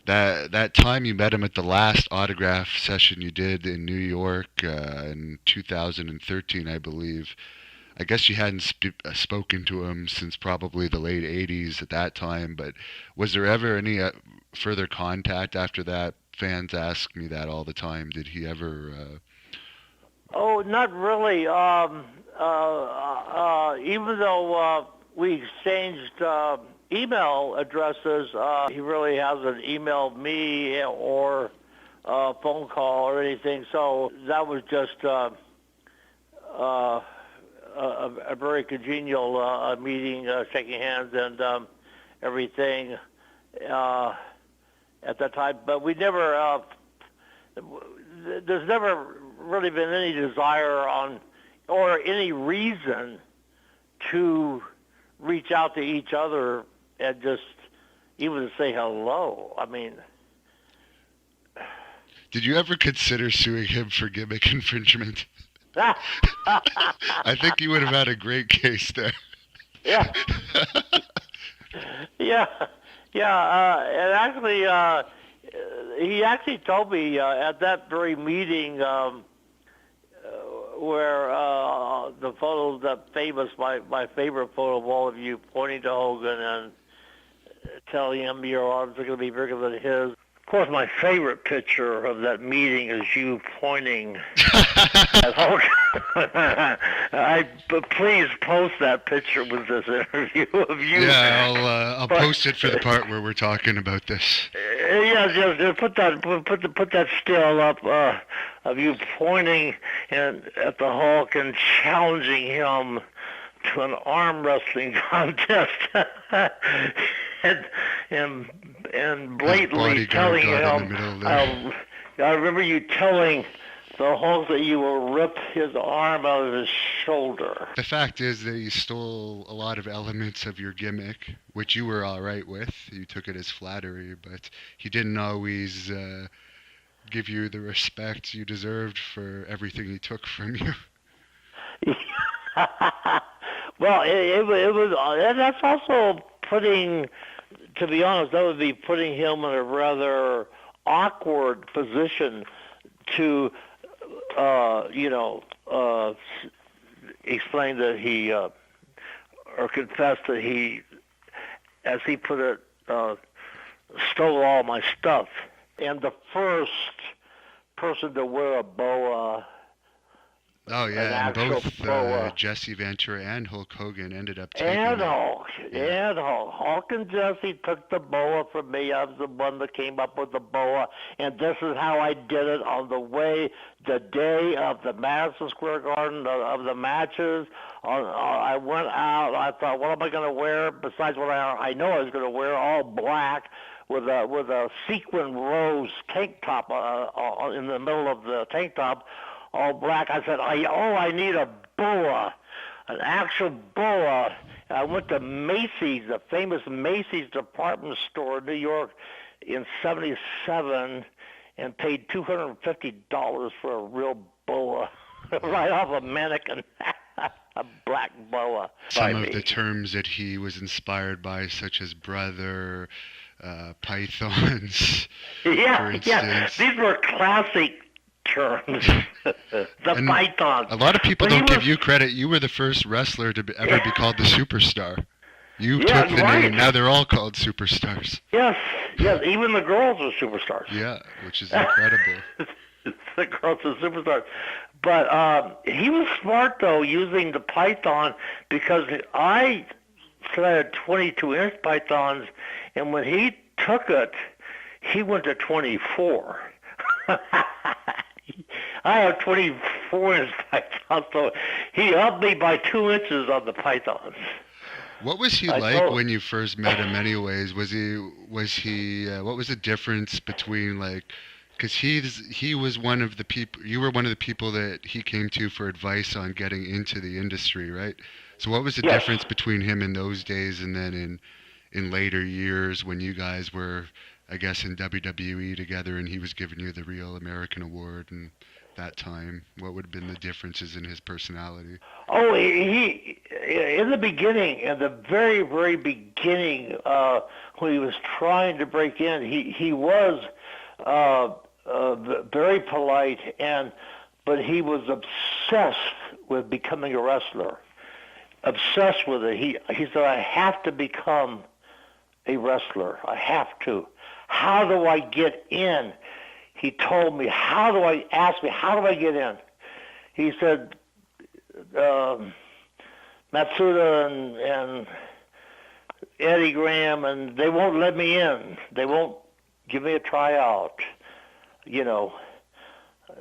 That time you met him at the last autograph session you did in New York in 2013, I believe. I guess you hadn't spoken to him since probably the late 80s at that time, but was there ever any further contact after that? Fans ask me that all the time. Did he ever... Oh, not really. Even though we exchanged email addresses, he really hasn't emailed me or a phone call or anything. So that was just a very congenial meeting, shaking hands and everything at that time. But we never, there's never really been any desire on, or any reason to reach out to each other and just even to say hello. I mean, Did you ever consider suing him for gimmick infringement? I think you would have had a great case there. Yeah. Yeah. And actually, he actually told me at that very meeting where the photo, that famous, my favorite photo of all of you pointing to Hogan and telling him your arms are going to be bigger than his. Of course, my favorite picture of that meeting is you pointing at Hogan. Please post that picture with this interview of you. Yeah, I'll post it for the part where we're talking about this. Yeah, just put that still up of you pointing at the Hulk and challenging him to an arm wrestling contest. and blatantly telling him, I remember you telling the Hulk that you will rip his arm out of his shoulder. The fact is that he stole a lot of elements of your gimmick, which you were all right with. You took it as flattery, but he didn't always give you the respect you deserved for everything he took from you. Well, it was, and that's also putting, to be honest, that would be putting him in a rather awkward position to, explain that he, or confess that he, as he put it, stole all my stuff. And the first person to wear a boa. Oh yeah, and both Jesse Ventura and Hulk Hogan ended up taking and it. Hulk and Jesse took the boa from me. I was the one that came up with the boa, and this is how I did it on the day of the Madison Square Garden of the matches. I went out. I thought, what am I going to wear besides what I know I was going to wear? All black with a sequin rose tank top in the middle of the tank top. All black. I said, I need a boa, an actual boa. I went to Macy's, the famous Macy's department store in New York in '77 and paid $250 for a real boa right off a mannequin. A black boa. Some of the terms that he was inspired by, such as brother, pythons, for instance. Yeah, these were classic terms. And python. A lot of people don't give you credit. You were the first wrestler to ever be called the Superstar. You took the name. Now they're all called superstars. Yes, even the girls are superstars. Yeah, which is incredible. The girls are superstars. But he was smart, though, using the python, because I had 22-inch pythons, and when he took it, he went to 24. I have 24-inch pythons, so he upped me by 2 inches on the pythons. What was he like when you first met him? Anyways, was he? What was the difference between because he was one of the people. You were one of the people that he came to for advice on getting into the industry, right? So what was the difference between him in those days and then in later years when you guys were, I guess, in WWE together and he was giving you the Real American Award and that time? What would have been the differences in his personality? Oh, he in the beginning, in the very, very beginning, when he was trying to break in, he was very polite, but he was obsessed with becoming a wrestler. Obsessed with it. He said, I have to become a wrestler. I have to. How do I get in? He told me, how do I get in? He said, Matsuda and Eddie Graham, and they won't let me in. They won't give me a tryout,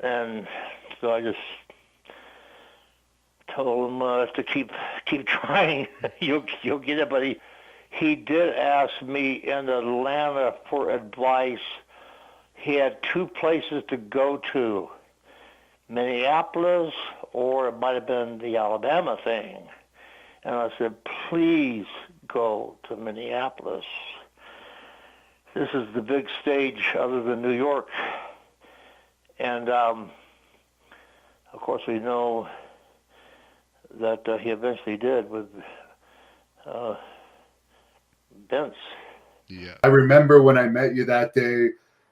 And so I just told him to keep trying. You'll get it. But he did ask me in Atlanta for advice. he had two places to go to, Minneapolis, or it might have been the Alabama thing. And I said, please go to Minneapolis. This is the big stage other than New York. And, of course, we know that he eventually did with Vince. Yeah. I remember when I met you that day,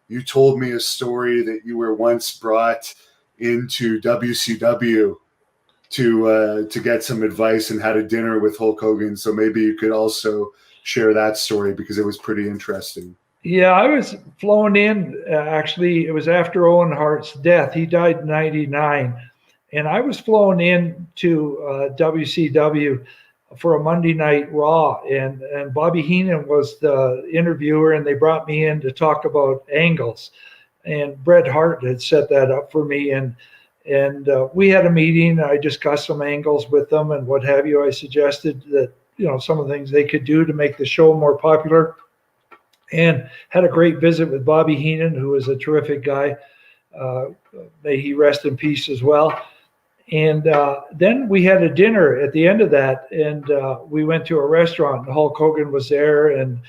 you told me a story that you were once brought into WCW to get some advice and had a dinner with Hulk Hogan. So maybe you could also share that story because it was pretty interesting. Yeah, I was flown in. Actually, it was after Owen Hart's death. He died in '99, and I was flown in to WCW for a Monday Night Raw, and Bobby Heenan was the interviewer, and they brought me in to talk about angles, and Bret Hart had set that up for me, and we had a meeting. I discussed some angles with them and what have you. I suggested that some of the things they could do to make the show more popular. And had a great visit with Bobby Heenan, who is a terrific guy. May he rest in peace as well. And then we had a dinner at the end of that, and we went to a restaurant, and Hulk Hogan was there, and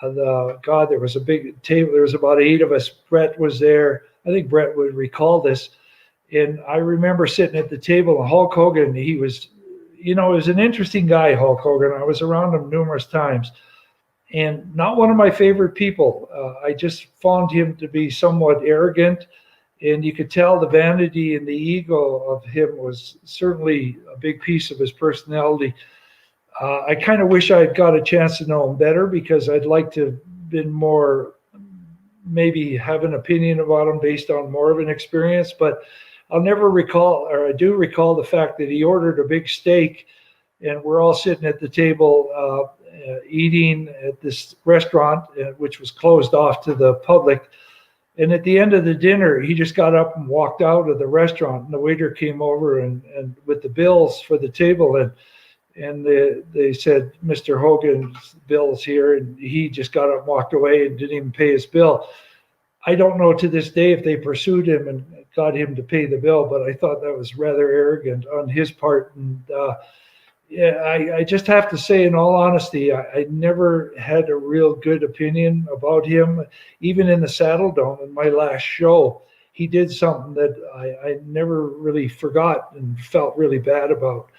there was a big table. There was about 8 of us. Bret was there. I think Bret would recall this. And I remember sitting at the table, and Hulk Hogan, he was, he was an interesting guy, Hulk Hogan. I was around him numerous times. And not one of my favorite people. I just found him to be somewhat arrogant, and you could tell the vanity and the ego of him was certainly a big piece of his personality. I kind of wish I had got a chance to know him better, because I'd like to have been more, maybe have an opinion about him based on more of an experience. But I'll never recall, or I do recall the fact that he ordered a big steak, and we're all sitting at the table eating at this restaurant, which was closed off to the public. And at the end of the dinner, he just got up and walked out of the restaurant, and the waiter came over and with the bills for the table, and they said, Mr. Hogan's bill's here, and he just got up and walked away and didn't even pay his bill. I don't know to this day if they pursued him and got him to pay the bill, but I thought that was rather arrogant on his part. And I just have to say, in all honesty, I never had a real good opinion about him. Even in the Saddle Dome, in my last show, he did something that I never really forgot and felt really bad about.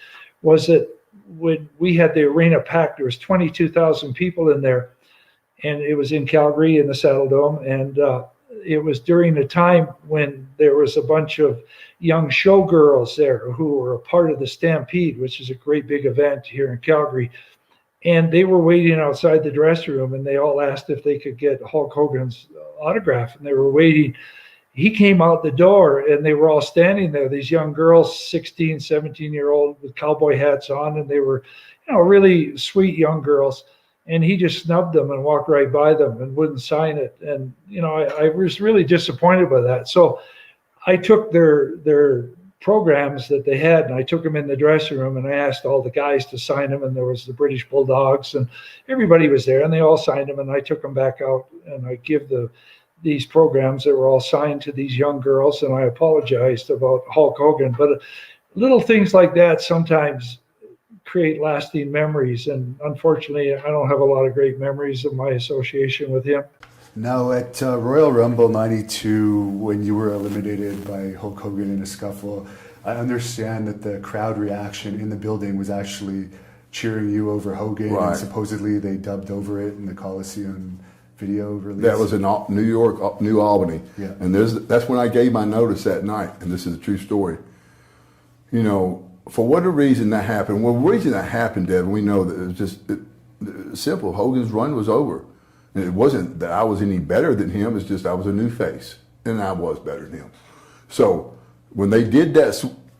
Was that when we had the arena packed, there was 22,000 people in there, and it was in Calgary in the Saddle Dome, and it was during a time when there was a bunch of young showgirls there who were a part of the Stampede, which is a great big event here in Calgary. And they were waiting outside the dressing room, and they all asked if they could get Hulk Hogan's autograph, and they were waiting. He came out the door, and they were all standing there, these young girls, 16, 17-year-old with cowboy hats on, and they were, really sweet young girls. And he just snubbed them and walked right by them and wouldn't sign it. And, I was really disappointed by that. So I took their programs that they had, and I took them in the dressing room, and I asked all the guys to sign them, and there was the British Bulldogs, and everybody was there, and they all signed them, and I took them back out, and I give these programs that were all signed to these young girls, and I apologized about Hulk Hogan. But little things like that sometimes create lasting memories, and unfortunately I don't have a lot of great memories of my association with him. Now at Royal Rumble 92, when you were eliminated by Hulk Hogan in a scuffle, I understand that the crowd reaction in the building was actually cheering you over Hogan, Right. and supposedly they dubbed over it in the Coliseum video release. That was in New York, New Albany. Yeah. And that's when I gave my notice that night, and this is a true story. For whatever reason that happened, the reason that happened, Devin, we know that it was just simple. Hogan's run was over. And it wasn't that I was any better than him, it's just I was a new face, and I was better than him. So when they did that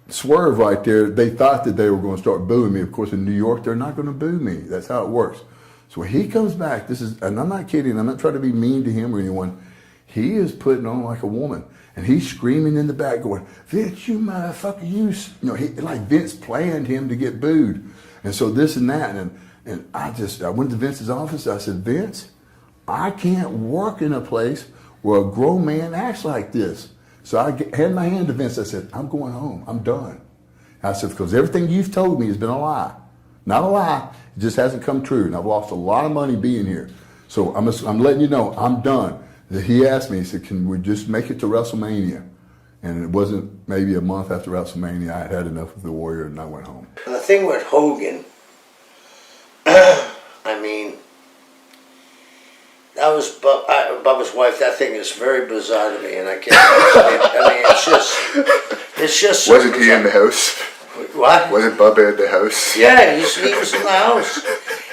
swerve right there, they thought that they were going to start booing me. Of course, in New York, they're not going to boo me. That's how it works. So when he comes back, and I'm not kidding, I'm not trying to be mean to him or anyone, he is putting on like a woman. And he's screaming in the back going, Vince, you motherfucker, like Vince planned him to get booed. And so this and that. And I went to Vince's office. I said, Vince, I can't work in a place Well, a grown man acts like this. So I had my hand to Vince. I said, I'm going home. I'm done. I said, because everything you've told me has been a lie. Not a lie. It just hasn't come true. And I've lost a lot of money being here. So I'm letting you know, I'm done. He asked me, he said, can we just make it to WrestleMania? And it wasn't maybe a month after WrestleMania, I had had enough of the Warrior and I went home. The thing with Hogan, I mean, that was Bubba's wife. That thing is very bizarre to me, and I can't understand. I mean, it's just. So Wasn't he in the house? What? Wasn't Bubba in the house? Yeah, he was in the house,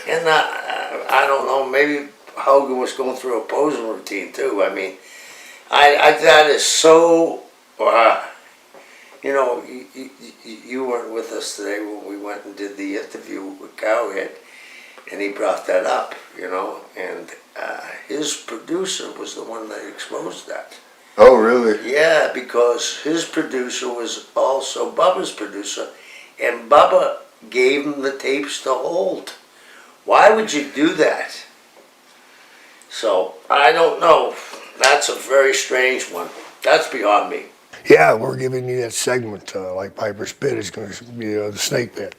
and I don't know. Maybe Hogan was going through a posing routine too. I mean, that is so. You know, you weren't with us today when we went and did the interview with Cowhead, and he brought that up. You know, and his producer was the one that exposed that. Oh, really? Yeah, because his producer was also Bubba's producer, and Bubba gave him the tapes to hold. Why would you do that? So, I don't know. That's a very strange one. That's beyond me. Yeah, we're giving you that segment, like Piper's Pit is going to be the Snake Pit.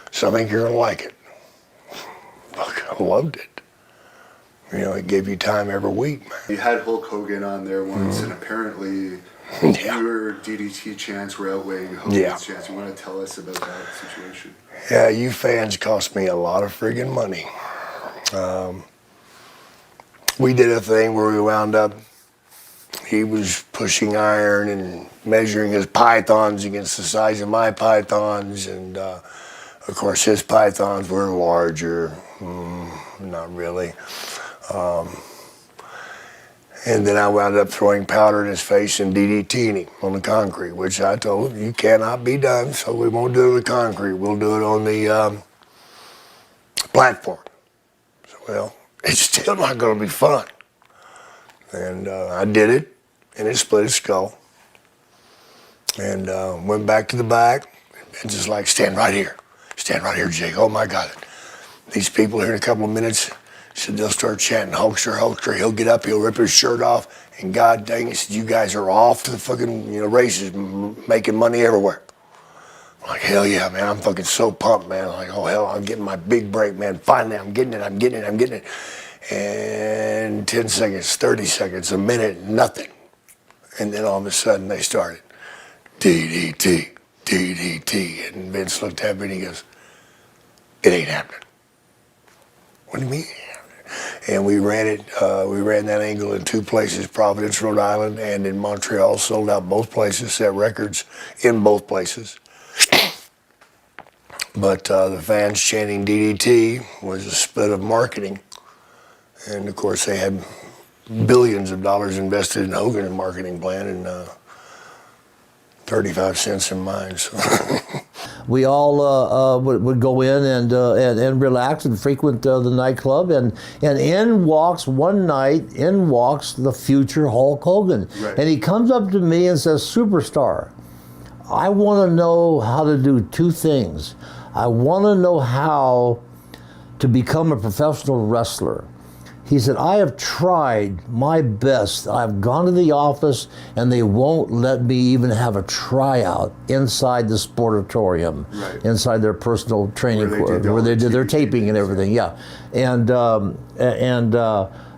So I think you're going to like it. Fuck, I loved it. You know, it gave you time every week, man. You had Hulk Hogan on there once, and apparently your DDT chants were outweighing Hogan's chants. You want to tell us about that situation? Yeah, you fans cost me a lot of friggin' money. We did a thing where we wound up, he was pushing iron and measuring his pythons against the size of my pythons, and of course his pythons were larger. Not really. And then I wound up throwing powder in his face and DDTing him on the concrete, which I told him, you cannot be done, so we won't do it on the concrete. We'll do it on the platform. So, well, it's still not going to be fun. And I did it, and it split his skull. And went back to the back, and just like, stand right here, Jake. Oh my God. These people here in a couple of minutes, said they'll start chanting Hulkster, Hulkster. He'll get up, he'll rip his shirt off, and God dang it, said, you guys are off to the fucking races, making money everywhere. I'm like, hell yeah, man, I'm fucking so pumped, man. I'm like, oh hell, I'm getting my big break, man. Finally, I'm getting it. And 10 seconds, 30 seconds, a minute, nothing. And then all of a sudden they started, DDT, DDT. And Vince looked at me and he goes, it ain't happening. What do you mean? And we ran it. We ran that angle in two places: Providence, Rhode Island, and in Montreal. Sold out both places. Set records in both places. But the fans chanting DDT was a split of marketing, and of course they had billions of dollars invested in Hogan's marketing plan, and 35 cents in mine. So. We all would go in and relax and frequent the nightclub, and in walks the future Hulk Hogan. Right. And he comes up to me and says, "Superstar, I want to know how to do two things. I want to know how to become a professional wrestler." He said, "I have tried my best. I've gone to the office and they won't let me even have a tryout inside the sportatorium, right, inside their personal training where they did their taping and everything." Yeah. And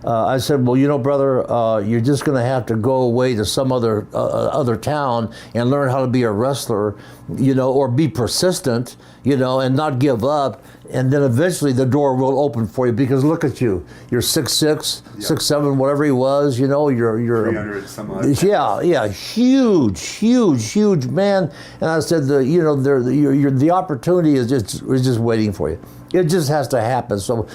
I said, "Well, you know, brother, you're just going to have to go away to some other town and learn how to be a wrestler, you know, or be persistent, you know, and not give up. And then eventually the door will open for you, because look at you. You're 6'6", 6'7", whatever he was, you know, you're 300 some odd. Yeah, huge man." And I said, the opportunity is just waiting for you. It just has to happen. So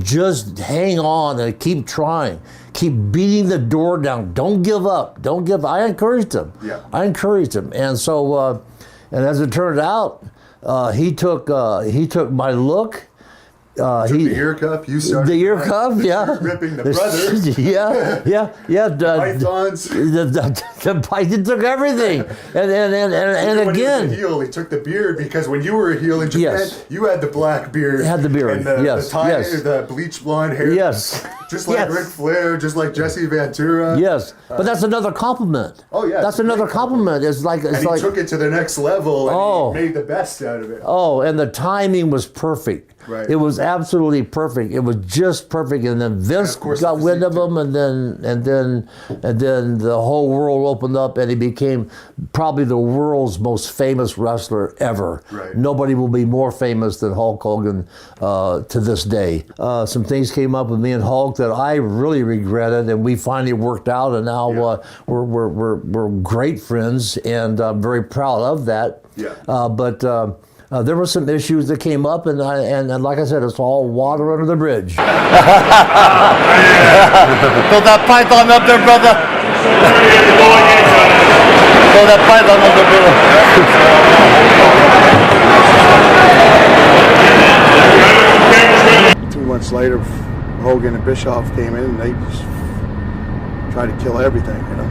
just hang on and keep trying. Keep beating the door down. Don't give up. Don't give up. I encouraged him. Yeah. I encouraged him. And so, and as it turned out, he took my look. The ear cuff, you started. The ear cuff, yeah. Ripping the brothers. yeah. Pythons. He took everything, and when again, he was a heel, he took the beard, because when you were a heel in Japan, you had the black beard. Had the beard. And yes. the bleach blonde hair. Yes. Just like Yes. Ric Flair, just like Jesse Ventura. Yes, but that's another compliment. Oh yeah, That's another compliment. It's like and he took it to the next level and he made the best out of it. Oh, and the timing was perfect. Right. It was absolutely perfect. It was just perfect. And then Vince got wind of him, and then the whole world opened up, and he became probably the world's most famous wrestler ever. Right. Nobody will be more famous than Hulk Hogan to this day. Some things came up with me and Hulk that I really regretted, and we finally worked out, and now we're great friends, and I'm very proud of that. Yeah. But there were some issues that came up, and like I said, it's all water under the bridge. Throw that python up there, brother. Throw that python up there, brother. 2 months later, Hogan and Bischoff came in, and they just tried to kill everything, you know.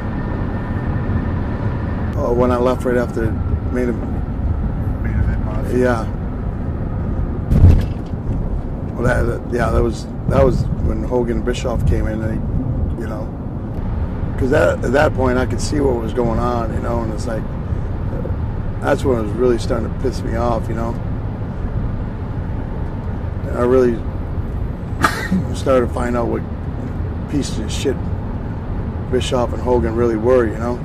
When I left right after the main event. Yeah. Well, that was when Hogan and Bischoff came in. They, you know, because at that point I could see what was going on, you know, and it's like that's when it was really starting to piss me off, you know. And I really started to find out what pieces of shit Bischoff and Hogan really were, you know.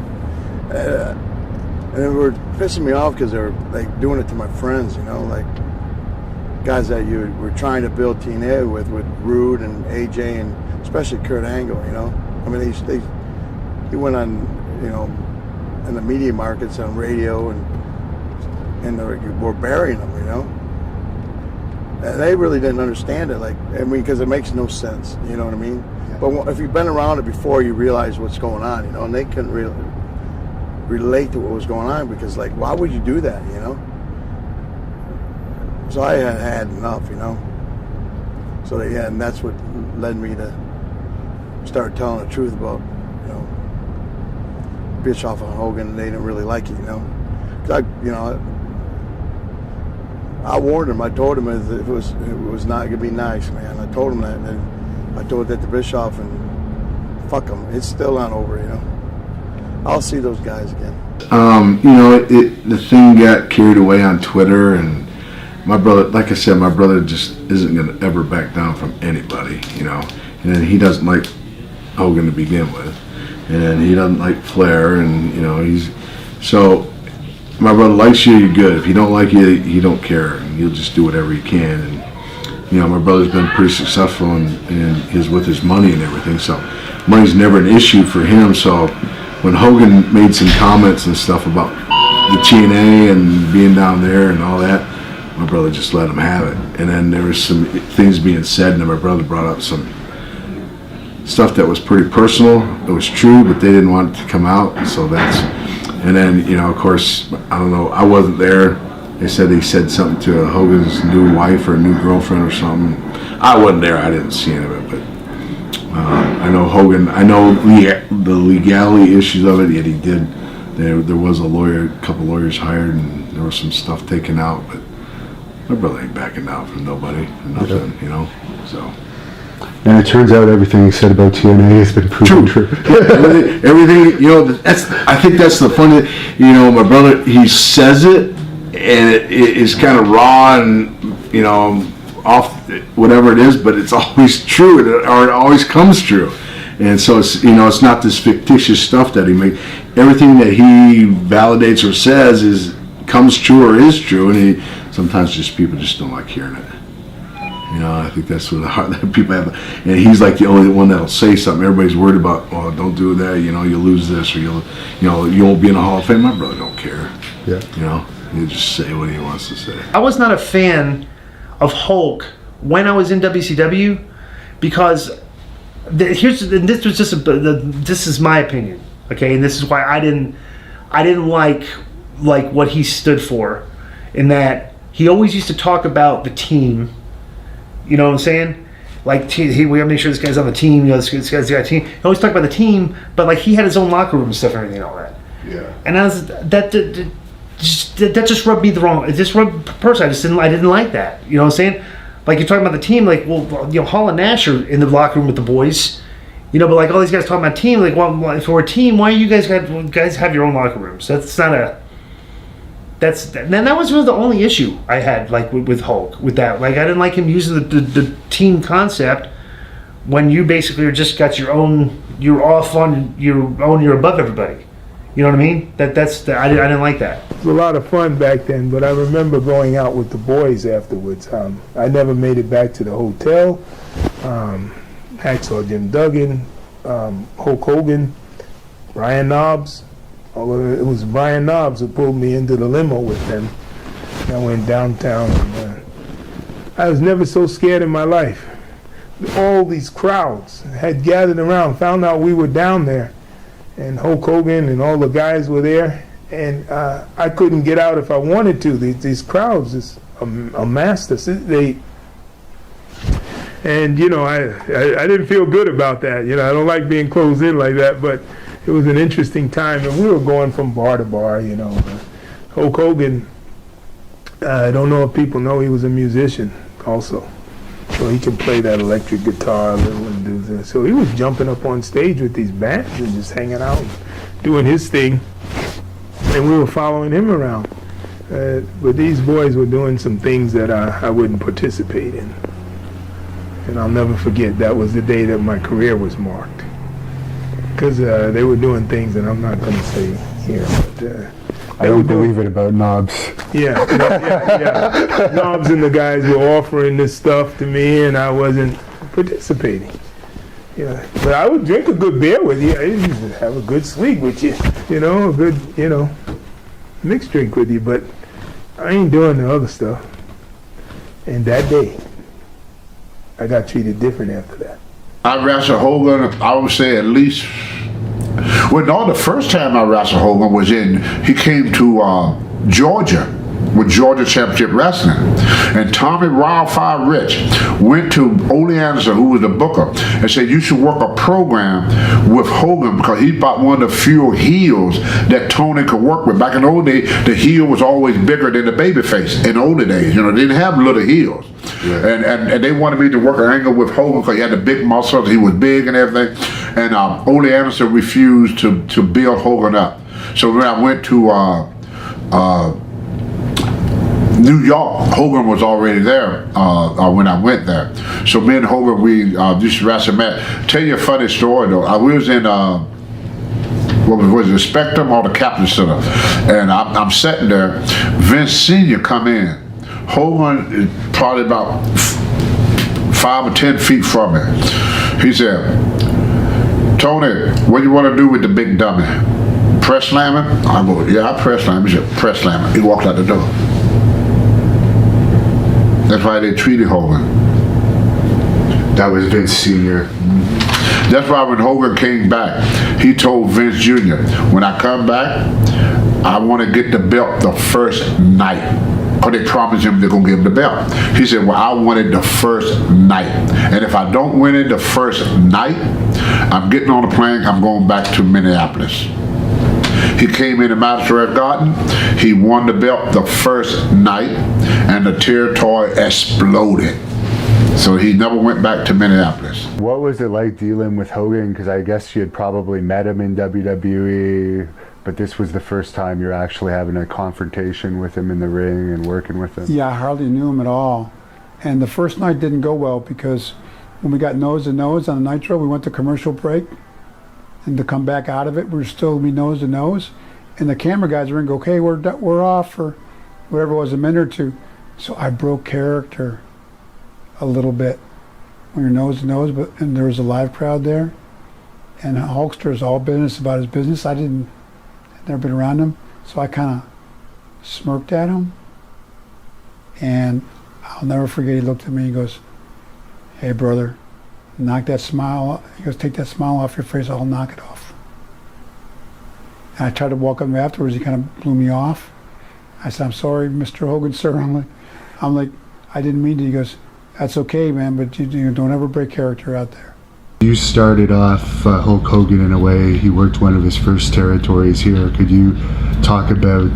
And they were pissing me off because they were like doing it to my friends, you know, like guys that you were trying to build TNA with Rude and AJ and especially Kurt Angle, you know. I mean, he went on, you know, in the media markets on radio and they were burying them, you know. And they really didn't understand it, like, I mean, because it makes no sense, you know what I mean? Yeah. But if you've been around it before, you realize what's going on, you know, and they couldn't really relate to what was going on because, like, why would you do that, you know? So I had enough, you know. So and that's what led me to start telling the truth about, you know, Bischoff and Hogan. They didn't really like it, you know. 'Cause I warned him. I told him it was not gonna be nice, man. I told him that, and I told that to Bischoff, and fuck him. It's still not over, you know. I'll see those guys again. You know, the thing got carried away on Twitter, and my brother, like I said, my brother just isn't going to ever back down from anybody, you know. And he doesn't like Hogan to begin with, and he doesn't like Flair, and you know so. My brother likes you, you're good. If he don't like you, he don't care, and he'll just do whatever he can. And you know, my brother's been pretty successful with his money and everything, so money's never an issue for him. So when Hogan made some comments and stuff about the TNA and being down there and all that, my brother just let him have it. And then there was some things being said, and then my brother brought up some stuff that was pretty personal. It was true, but they didn't want it to come out, so that's. And then, you know, of course, I don't know, I wasn't there. They said he said something to Hogan's new wife or new girlfriend or something. I wasn't there, I didn't see any of it, but I know Hogan, I know the legality issues of it, yet he did. There was a couple lawyers hired, and there was some stuff taken out, but my brother ain't backing down from nobody or nothing, you know, so. And it turns out everything he said about TNA has been proven true. everything, you know, I think that's the funny, you know, my brother, he says it, and it is kind of raw and, you know, off whatever it is, but it's always true, or it always comes true. And so it's, you know, it's not this fictitious stuff that he made. Everything that he validates or says comes true or is true, and sometimes people just don't like hearing it. You know, I think that's what that people have, and he's like the only one that'll say something. Everybody's worried about, oh, don't do that. You know, you'll lose this, or you won't be in the Hall of Fame. My brother don't care. Yeah. You know, he'll just say what he wants to say. I was not a fan of Hulk when I was in WCW because this is my opinion, okay, and this is why I didn't like what he stood for, in that he always used to talk about the team. You know what I'm saying? Like, we gotta make sure this guy's on the team. You know, this guy's got a team. He always talked about the team, but like he had his own locker room and stuff and everything and all that. Yeah. And that just rubbed me the wrong. It just rubbed personally. I didn't like that. You know what I'm saying? Like you're talking about the team, like, well, you know, Hall and Nash are in the locker room with the boys, you know, but like all these guys talking about team, like, well, for a team, why you guys have your own locker rooms? That's not a. That was really the only issue I had, like with Hulk, with that. Like I didn't like him using the team concept when you basically are just got your own. You're off on your own. You're above everybody. You know what I mean? I didn't like that. It was a lot of fun back then, but I remember going out with the boys afterwards. I never made it back to the hotel. Hacksaw Jim Duggan, Hulk Hogan, Brian Knobs. Although it was Brian Knobs who pulled me into the limo with them. I went downtown. And, I was never so scared in my life. All these crowds had gathered around, found out we were down there, and Hulk Hogan and all the guys were there, and I couldn't get out if I wanted to. These crowds just amassed us. And you know, I didn't feel good about that. You know, I don't like being closed in like that, but it was an interesting time, and we were going from bar to bar. You know, Hulk Hogan. I don't know if people know he was a musician also. So he can play that electric guitar a little and do this. So he was jumping up on stage with these bands and just hanging out and doing his thing. And we were following him around. But these boys were doing some things that I wouldn't participate in. And I'll never forget, that was the day that my career was marked. Because they were doing things that I'm not going to say here. But, I don't believe it about Knobs. Yeah. Knobs and the guys were offering this stuff to me, and I wasn't participating. Yeah, but I would drink a good beer with you. I used to have a good sleep with you. You know, a good, you know, mixed drink with you. But I ain't doing the other stuff. And that day, I got treated different after that. I wrestled Hogan, I would say at least. Well, no, the first time I wrestled Hogan was he came to Georgia with Georgia Championship Wrestling. And Tommy Wildfire Rich went to Ole Anderson, who was the booker, and said, you should work a program with Hogan because he's about one of the few heels that Tony could work with. Back in the old days, the heel was always bigger than the babyface in the older days. You know, they didn't have little heels. Yeah. And they wanted me to work an angle with Hogan because he had the big muscles, he was big and everything. And Ole Anderson refused to build Hogan up. So when I went to New York, Hogan was already there when I went there. So me and Hogan, we used to wrestle match. Tell you a funny story though. We was in what was it, Spectrum or the Captain Center, and I'm sitting there. Vince Sr. come in. Hogan is probably about 5 or 10 feet from me. He said, Tony, what do you want to do with the big dummy? Press slam him? I go, yeah, I press slam him. He said, press slam him. He walked out the door. That's why they treated Hogan. That was Vince Sr. That's why when Hogan came back, he told Vince Jr., when I come back, I want to get the belt the first night. Because they promised him they're going to give him the belt. He said, well, I want it the first night. And if I don't win it the first night, I'm getting on a plane, I'm going back to Minneapolis. He came into Madison Square Garden, he won the belt the first night, and the territory exploded. So he never went back to Minneapolis. What was it like dealing with Hogan? Because I guess you had probably met him in WWE, but this was the first time you're actually having a confrontation with him in the ring and working with him. Yeah, I hardly knew him at all. And the first night didn't go well because when we got nose to nose on Nitro, we went to commercial break. And to come back out of it, we were still be nose to nose. And the camera guys were going to go, okay, we're off for whatever it was, a minute or two. So I broke character a little bit when you're nose to nose, and there was a live crowd there. And Hulkster is all business about his business. I'd never been around him, so I kind of smirked at him. And I'll never forget, he looked at me and goes, hey brother, knock that smile, he goes, take that smile off your face, I'll knock it off. And I tried to walk up to him afterwards, he kind of blew me off. I said, I'm sorry, Mr. Hogan, sir. I'm like, I didn't mean to. He goes, that's okay, man, but you don't ever break character out there. You started off Hulk Hogan in a way. He worked one of his first territories here. Could you talk about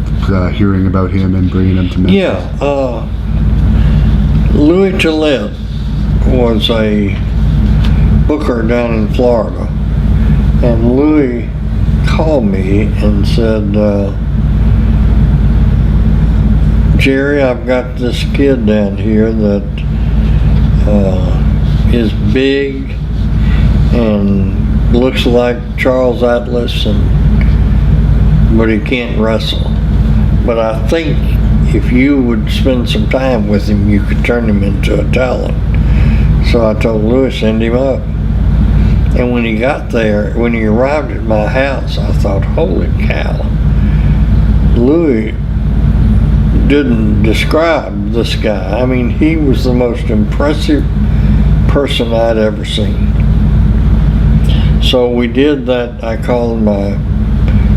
hearing about him and bringing him to Memphis? Yeah, Louis Gillette was a booker down in Florida, and Louis called me and said, Jerry, I've got this kid down here that is big and looks like Charles Atlas, but he can't wrestle. But I think if you would spend some time with him, you could turn him into a talent. So I told Louis, send him up. And when he got there, when he arrived at my house, I thought, holy cow. Louis didn't describe this guy. I mean, he was the most impressive person I'd ever seen. So we did that, I called my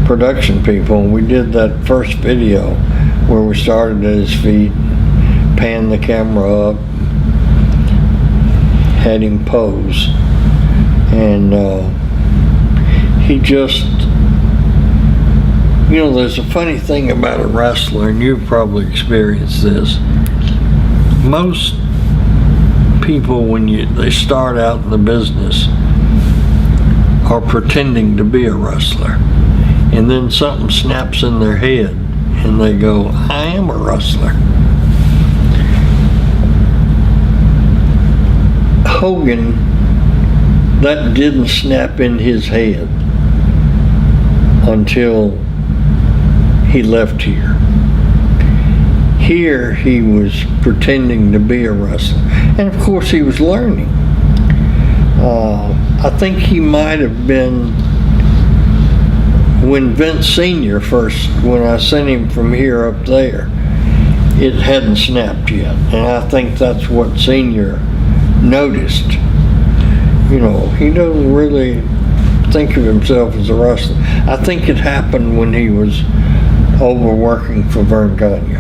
production people, and we did that first video where we started at his feet, panned the camera up, had him pose, and he just, you know, there's a funny thing about a wrestler, and you've probably experienced this. Most people, when they start out in the business, are pretending to be a wrestler, and then something snaps in their head and they go, I am a wrestler. Hogan, that didn't snap in his head until he left here. Here he was pretending to be a wrestler, and of course he was learning. I think he might have been, when Vince Sr. first, when I sent him from here up there, it hadn't snapped yet, and I think that's what Sr. noticed. You know, he doesn't really think of himself as a wrestler. I think it happened when he was overworking for Vern Gagne.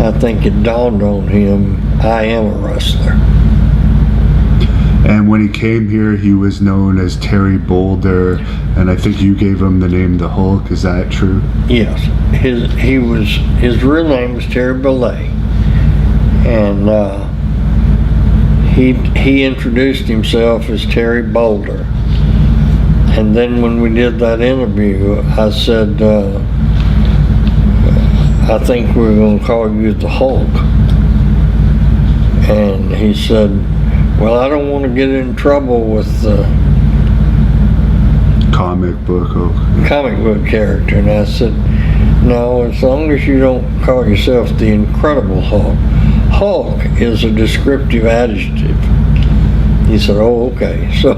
I think it dawned on him, I am a wrestler. And when he came here, he was known as Terry Boulder, and I think you gave him the name the Hulk. Is that true? Yes, his real name was Terry Belay, and he introduced himself as Terry Boulder. And then when we did that interview, I said, I think we're going to call you the Hulk. And he said, well, I don't want to get in trouble with the comic book character. And I said, no, as long as you don't call yourself the Incredible Hulk. Hulk is a descriptive adjective. He said, oh, okay. So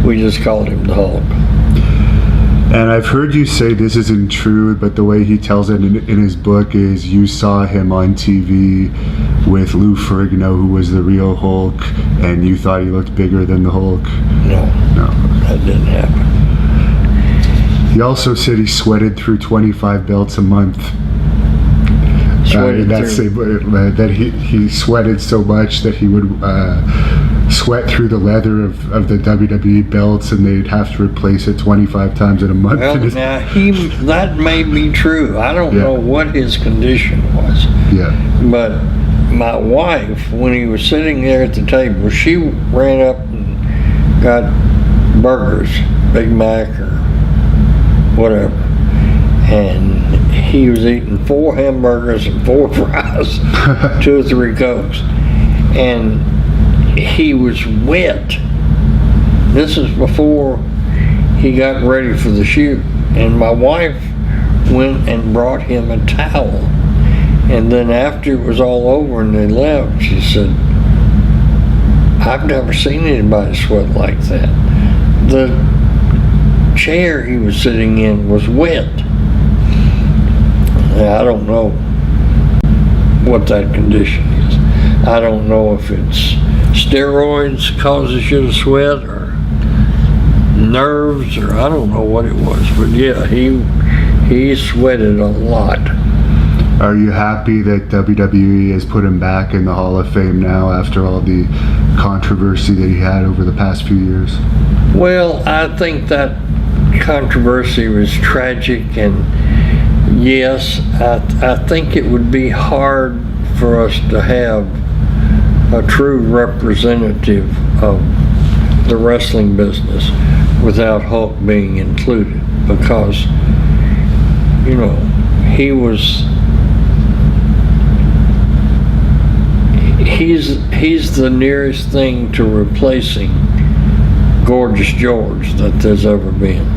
we just called him the Hulk. And I've heard you say this isn't true, but the way he tells it in his book is you saw him on TV with Lou Ferrigno, who was the real Hulk, and you thought he looked bigger than the Hulk. No, that didn't happen. He also said he sweated through 25 belts a month. That he sweated so much that he would sweat through the leather of the WWE belts, and they'd have to replace it 25 times in a month. Well, now that may be true. I don't know what his condition was. Yeah. But my wife, when he was sitting there at the table, she ran up and got burgers, Big Mac or whatever, and he was eating 4 hamburgers and 4 fries, 2 or 3 Cokes, and he was wet. This is before he got ready for the shoot, and my wife went and brought him a towel, and then after it was all over and they left, she said, I've never seen anybody sweat like that. The chair he was sitting in was wet. Now, I don't know what that condition is. I don't know if it's steroids causes you to sweat, or nerves, or I don't know what it was. But yeah, he sweated a lot. Are you happy that WWE has put him back in the Hall of Fame now after all the controversy that he had over the past few years? Well, I think that controversy was tragic, and yes, I think it would be hard for us to have a true representative of the wrestling business without Hulk being included, because, you know, he's the nearest thing to replacing Gorgeous George that there's ever been.